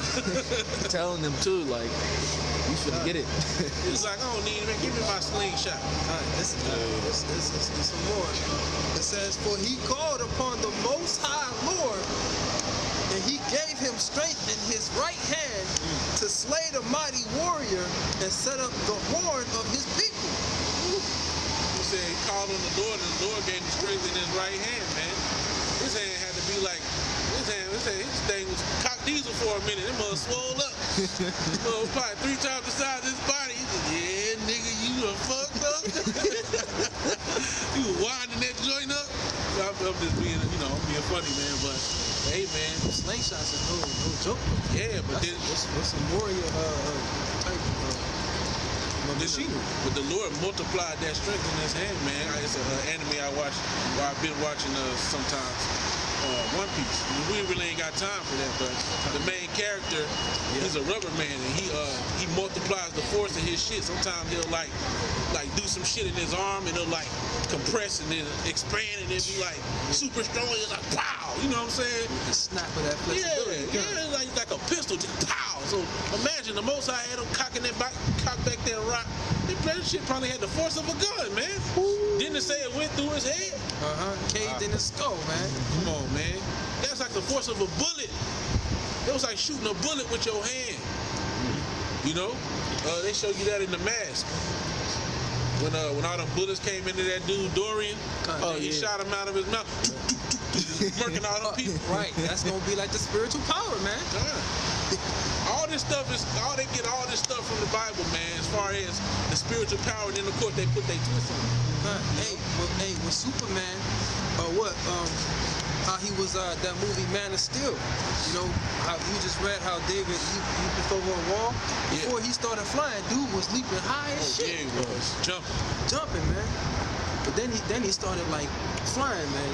Speaker 4: Telling them too, like, you finna get it.
Speaker 2: He's like, I don't need it, man. Give me my slingshot.
Speaker 3: This is some more. It says, for he called upon the Most High Lord, and he gave him strength in his right hand to slay the mighty warrior and set up the horn of his people.
Speaker 2: He said he called on the Lord, and the Lord gave him strength in his right hand, man. His hand had to be like, his thing was for a minute. That mother swole up. Probably 3 times the size of his body. He said, yeah, nigga, you done fucked up. You was winding that joint up. I'm just being, I'm being funny, man. But hey, man,
Speaker 3: Slingshots is no joke.
Speaker 2: yeah, but then
Speaker 3: What's some warrior type machinery?
Speaker 2: but the Lord multiplied that strength in his hand, man. It's an anime I watch, or I've been watching sometimes. One Piece. We really ain't got time for that, but the main character, he's a rubber man, and he multiplies the force of his shit. Sometimes he'll like do some shit in his arm, and he'll like compress and then expand, and then be like super strong. It's like pow, you know what I'm saying?
Speaker 3: The snap of that flexibility.
Speaker 2: Yeah, like a pistol, just pow. So imagine the Most High had him cocking that cock back there and rock. That shit probably had the force of a gun, man. Didn't it say it went through his head?
Speaker 3: Caved in his skull, man.
Speaker 2: Come on, man. That's like the force of a bullet. It was like shooting a bullet with your hand. They show you that in The Mask. When all them bullets came into that dude Dorian, he shot him out of his mouth. Murking all them people.
Speaker 3: Right. That's gonna be like the spiritual power, man.
Speaker 2: All this stuff they get all this stuff from the Bible, man, as far as the spiritual power, and then of course they put their twist on it.
Speaker 3: With Superman, how he was that movie Man of Steel. How you just read how David he leaped over a wall. Before he started flying, dude was leaping high as shit.
Speaker 2: Yeah, he was
Speaker 3: Jumping, man. But then he started like flying, man.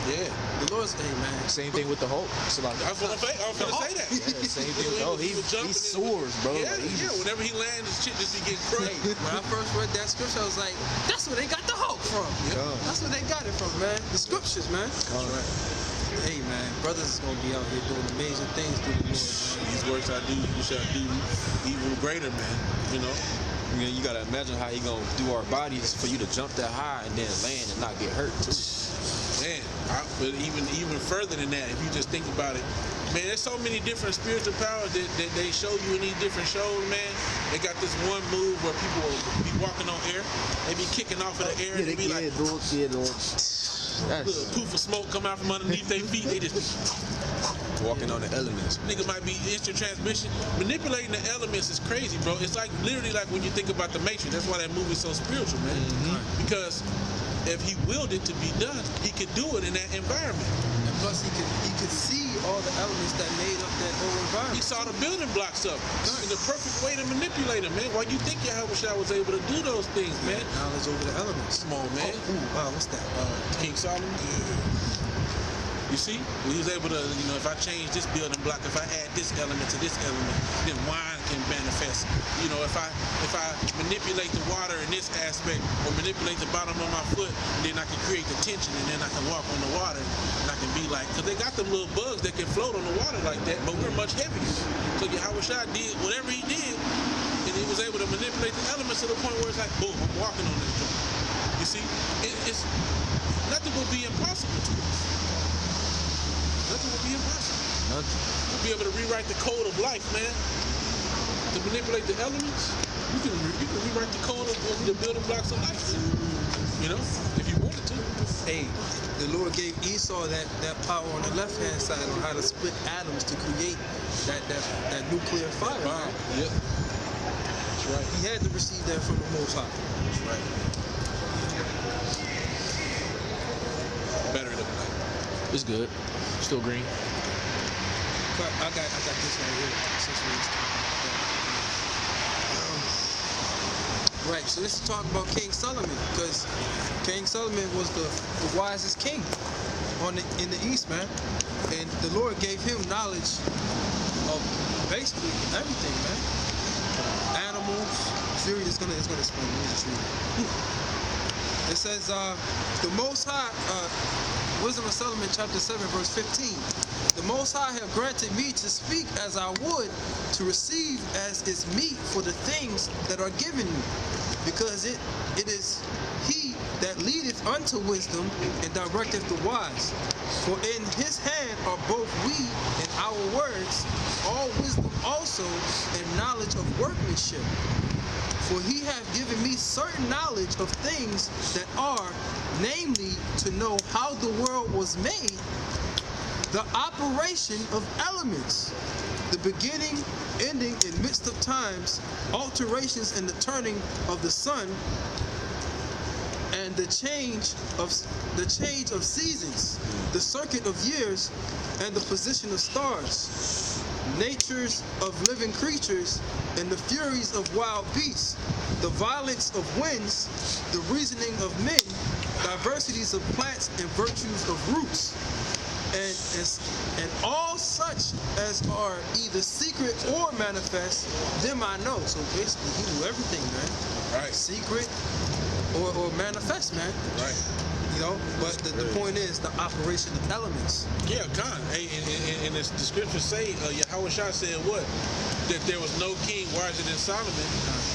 Speaker 2: Yeah.
Speaker 3: The Lord's man.
Speaker 4: Same thing with the Hulk. So like,
Speaker 2: I was gonna say that.
Speaker 4: yeah, same thing with the Hulk. He soars, bro.
Speaker 2: Yeah,
Speaker 4: Like,
Speaker 2: yeah. Whenever he lands, his shit just be getting crazy.
Speaker 3: When I first read that scripture, I was like, that's where they got the Hulk from.
Speaker 2: Yeah.
Speaker 3: That's where they got it from, man. The scriptures, man.
Speaker 2: That's right.
Speaker 3: Hey, man, brothers is gonna be out here doing amazing things through the Lord, man.
Speaker 2: These works I do, you shall do even greater, man.
Speaker 5: You gotta imagine how he gonna do our bodies for you to jump that high and then land and not get hurt too.
Speaker 2: Man, but even further than that, if you just think about it, man, there's so many different spiritual powers that they show you in these different shows, man. They got this one move where people will be walking on air, they be kicking off of the air, and they be like, little poof of smoke come out from underneath their feet, they just
Speaker 5: Walking on the elements.
Speaker 2: nigga might be instant transmission. Manipulating the elements is crazy, bro. It's like literally like when you think about the Matrix. That's why that movie's so spiritual, man. Because if he willed it to be done, he could do it in that environment.
Speaker 3: And plus, he could see all the elements that made up that whole environment.
Speaker 2: He saw the building blocks up in the perfect way to manipulate them, man. Why you think Yahweh Shai was able to do those things, man?
Speaker 3: Knowledge over the elements.
Speaker 2: Come on, man.
Speaker 3: What's that?
Speaker 2: King Solomon. You see, he was able to, if I change this building block, if I add this element to this element, then wine can manifest. If I manipulate the water in this aspect, or manipulate the bottom of my foot, then I can create the tension, and then I can walk on the water, and I can be like, because they got them little bugs that can float on the water like that, but we're much heavier. So Yahweh Shai did whatever he did, and he was able to manipulate the elements to the point where it's like, boom, I'm walking on this joint. You see, it's nothing will be impossible to us. Nothing will be impossible. We'll be able to rewrite the code of life, man. To manipulate the elements, you can rewrite the code of the building blocks of life. If you wanted to.
Speaker 3: Hey, the Lord gave Esau that power on the left-hand side on how to split atoms to create that nuclear fire.
Speaker 2: Bomb. Yep. That's right.
Speaker 3: He had to receive that from the Most High.
Speaker 2: That's right. Battery looking like.
Speaker 4: it's good. Still green.
Speaker 3: I got this right here. Right, so let's talk about King Solomon, because King Solomon was the wisest king in the East, man. And the Lord gave him knowledge of basically everything, man. Animals. Siri is gonna explain it. It says, the Most High, Wisdom of Solomon, chapter 7, verse 15. The Most High have granted me to speak as I would, to receive as is meet for the things that are given me, because it is he that leadeth unto wisdom and directeth the wise. For in his hand are both we and our words, all wisdom also, and knowledge of workmanship. For he hath given me certain knowledge of things that are, namely, to know how the world was made, The operation of elements, the beginning, ending, and midst of times, alterations in the turning of the sun, and the change of seasons, the circuit of years, and the position of stars, natures of living creatures, and the furies of wild beasts, the violence of winds, the reasoning of men, diversities of plants and virtues of roots, and all such as are either secret or manifest, them I know. So basically, he knew everything, man.
Speaker 2: Right.
Speaker 3: Secret or manifest, man.
Speaker 2: Right.
Speaker 3: You know, but the point is the operation of elements.
Speaker 2: Yeah, Khan. Hey, and the scriptures say, Yahweh Shah said what? That there was no king wiser than Solomon,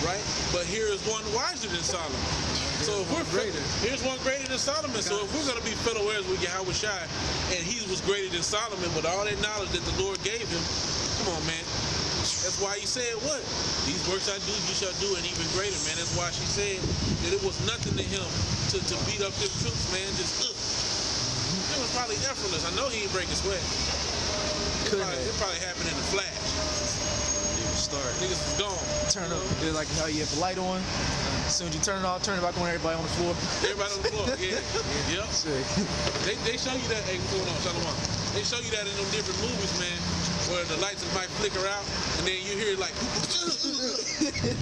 Speaker 2: right? But here is one wiser than Solomon. So if we're
Speaker 3: greater,
Speaker 2: here's one greater than Solomon. So if we're gonna be fellow heirs with Yahweh Shai, and he was greater than Solomon with all that knowledge that the Lord gave him, come on, man. That's why he said what? These works I do, you shall do, and even greater, man. That's why she said that it was nothing to him to beat up them troops, man. Just it was probably effortless. I know he ain't breaking sweat. It probably happened in a flash. Niggas was gone.
Speaker 4: Turn up. They're like how you have the light on. As soon as you turn it off, turn it back on, everybody on the floor.
Speaker 2: Everybody on the floor, yeah. Yep.
Speaker 4: Sick.
Speaker 2: They show you that, hey, what's going on, Shalom? They show you that in them different movies, man, where the lights might flicker out, and then you hear like,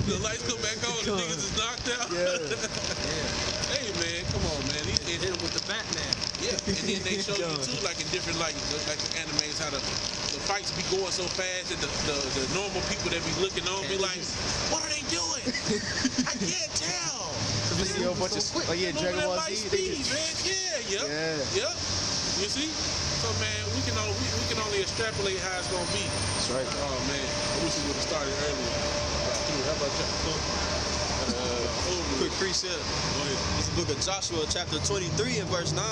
Speaker 2: the lights come back on, the niggas is knocked out.
Speaker 4: Yeah.
Speaker 2: Hey, man, come on, man.
Speaker 3: Hit him with the Batman.
Speaker 2: Yeah, and then they show you too, like in different, like the animes, how the fights be going so fast that the normal people that be looking on be like, what are they doing? I can't tell.
Speaker 4: You see a whole bunch of Dragon Ball Z.
Speaker 2: Yep. You see? So man, we can only extrapolate how it's gonna be.
Speaker 4: That's right.
Speaker 2: Oh man, I wish we would have started earlier. How about
Speaker 1: Quick precept. This is the book of Joshua, chapter 23 and verse 9.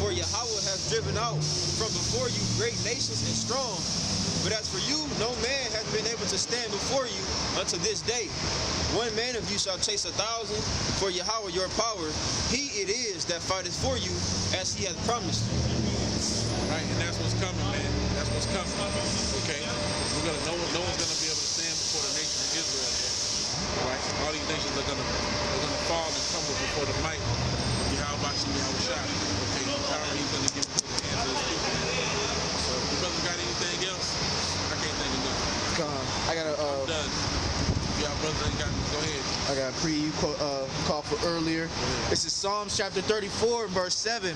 Speaker 1: For Yahweh has driven out from before you great nations and strong. But as for you, no man hath been able to stand before you unto this day. One man of you shall chase 1,000, for Yahweh your power, he it is that fighteth for you, as he hath promised you.
Speaker 2: Right, and that's what's coming, man. That's what's coming. Okay, no one's gonna be able to stand before the nation of Israel. Right, all these nations are gonna fall and crumble before the might of Yahweh Shai. Okay, the power he's gonna give to the hands of his people. So, if the brother got anything else, I can't think of nothing.
Speaker 4: I got
Speaker 2: I'm done. If y'all brothers ain't got me, go ahead.
Speaker 4: I got a call for earlier. This is Psalms chapter 34, verse 7.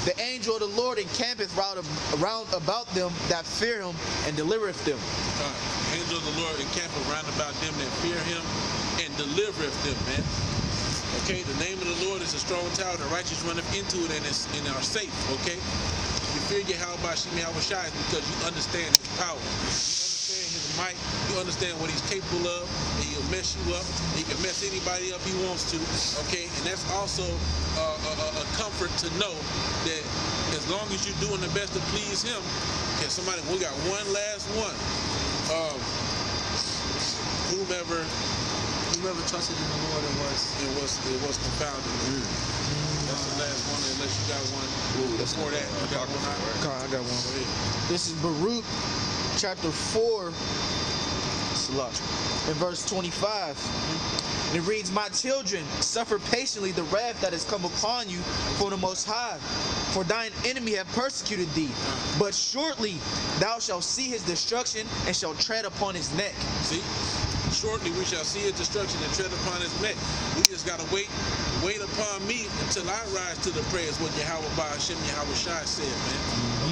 Speaker 4: The angel of the Lord encampeth round about them that fear him and delivereth them.
Speaker 2: The angel of the Lord encampeth round about them that fear him and delivereth them, man. Okay, the name of the Lord is a strong tower, the righteous runneth into it and are safe, okay? You fear Yahweh Shai because you understand his power. You understand his might, you understand what he's capable of, and he'll mess you up, he can mess anybody up he wants to, okay? And that's also a comfort to know that as long as you're doing the best to please him, okay, we got one last one. Whomever
Speaker 3: trusted in the Lord
Speaker 2: it was confounded. That's the last one, unless you got one. Before that, you got one.
Speaker 4: I got one.
Speaker 2: Go ahead.
Speaker 4: This is Baruch chapter 4, in verse 25. And it reads, my children, suffer patiently the wrath that has come upon you from the Most High. For thine enemy have persecuted thee. But shortly thou shalt see his destruction and shalt tread upon his neck.
Speaker 2: See? Shortly we shall see his destruction and tread upon his neck. We just gotta wait upon me until I rise to the prayers what Yahweh Shai said, man.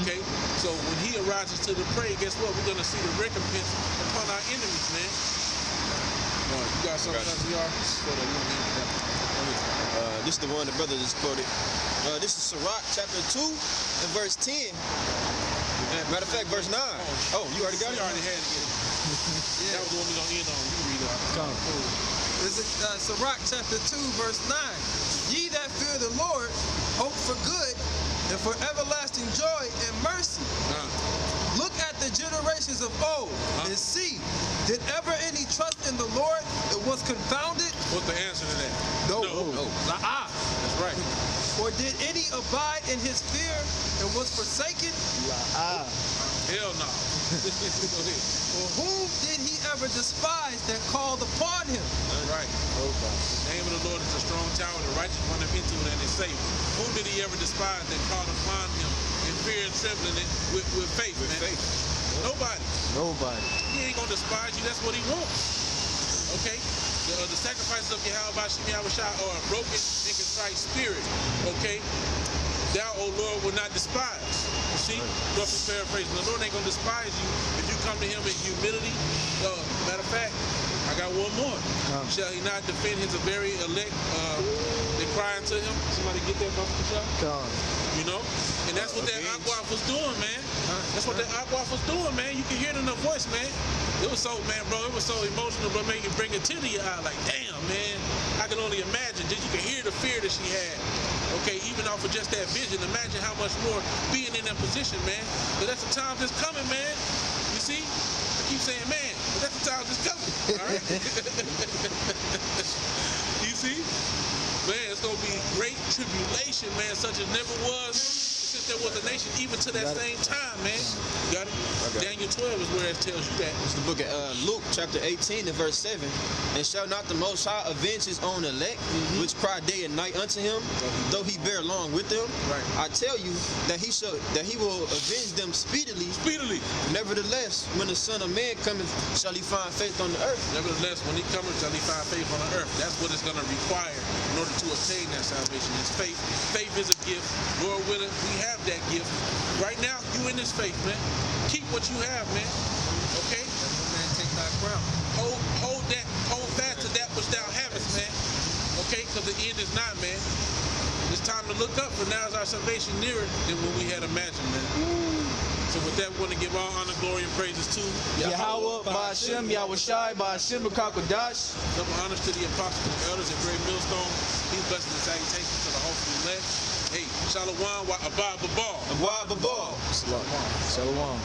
Speaker 2: Okay? So when he arises to the prayer, guess what? We're gonna see the recompense upon our enemies, man. You got something else, y'all?
Speaker 1: This is the one the brother just quoted. This is Sirach chapter 2 and verse 10. Matter of fact, verse 9. Oh, you already got it?
Speaker 2: You already had it. That was the one we're going to end on. You read it.
Speaker 3: This is Sirach chapter 2, verse 9. Ye that fear the Lord, hope for good, and for everlasting joy and mercy. Look at the generations of old, and see, did ever any trust in the Lord that was confounded?
Speaker 2: What's the answer to that?
Speaker 3: No.
Speaker 2: That's right.
Speaker 3: Or did any abide in his fear and was forsaken?
Speaker 2: Hell no. Go ahead.
Speaker 3: Or whom did he ever despise that called upon him?
Speaker 2: Right. The name of the Lord is a strong tower, the righteous run up into it and is safe. Whom did he ever despise that called upon him in fear and trembling with faith, man? Nobody.
Speaker 4: Nobody.
Speaker 2: He ain't gonna despise you. That's what he wants. Okay? The sacrifices of Yahweh Shem Yahushua are a broken and contrite spirit. Okay? Thou, O Lord, will not despise. You see? Roughly paraphrasing. The Lord ain't gonna despise you if you come to him in humility. Matter of fact, I got one more. Shall he not defend his very elect? They crying to him. Somebody get that from the shop? You know? And that's what that Aquaf was doing, man. That's what that Aquaf was doing, man. You can hear it in her voice, man. It was so, man, bro, it was so emotional, but man, you bring a tear to your eye. Like, damn, man. I can only imagine. Just you can hear the fear that she had. Okay, even off of just that vision, imagine how much more being in that position, man. But that's the time that's coming, man. You see? I keep saying, man, but that's the time that's coming. All right? You see? Man, it's going to be great tribulation, man, such as never was since there was a nation, even to that same time, man. You got it? Daniel 12 is where it tells you that.
Speaker 1: It's the book of Luke, chapter 18, and verse 7. And shall not the Most High avenge his own elect, which cry day and night unto him, though he bear long with them?
Speaker 2: Right.
Speaker 1: I tell you that he will avenge them speedily.
Speaker 2: Speedily.
Speaker 1: Nevertheless, when the Son of Man cometh, shall he find faith on the earth?
Speaker 2: Nevertheless, when he cometh, shall he find faith on the earth. That's what it's going to require in order to obtain that salvation. It's faith. Faith is a gift. Lord willing, we have that gift. Right now, you in this faith, man. Keep what you have, man. Okay?
Speaker 3: Man, take thy crown.
Speaker 2: Hold fast to that which thou havest, man. Okay? Because the end is not, man. It's time to look up, for now is our salvation nearer than when we had imagined, man. So with that, we want to give all honor, glory, and praises to
Speaker 4: Yahweh, Ba'ashem, Yahushai, Ba'ashem, B'Kakodash.
Speaker 2: double honors to the apostles and elders and great millstone. Peace, blessings, and salutations to the hopefully elect. Hey, Shalom, Abba Babal.
Speaker 1: Abba Babal.
Speaker 4: Shalom.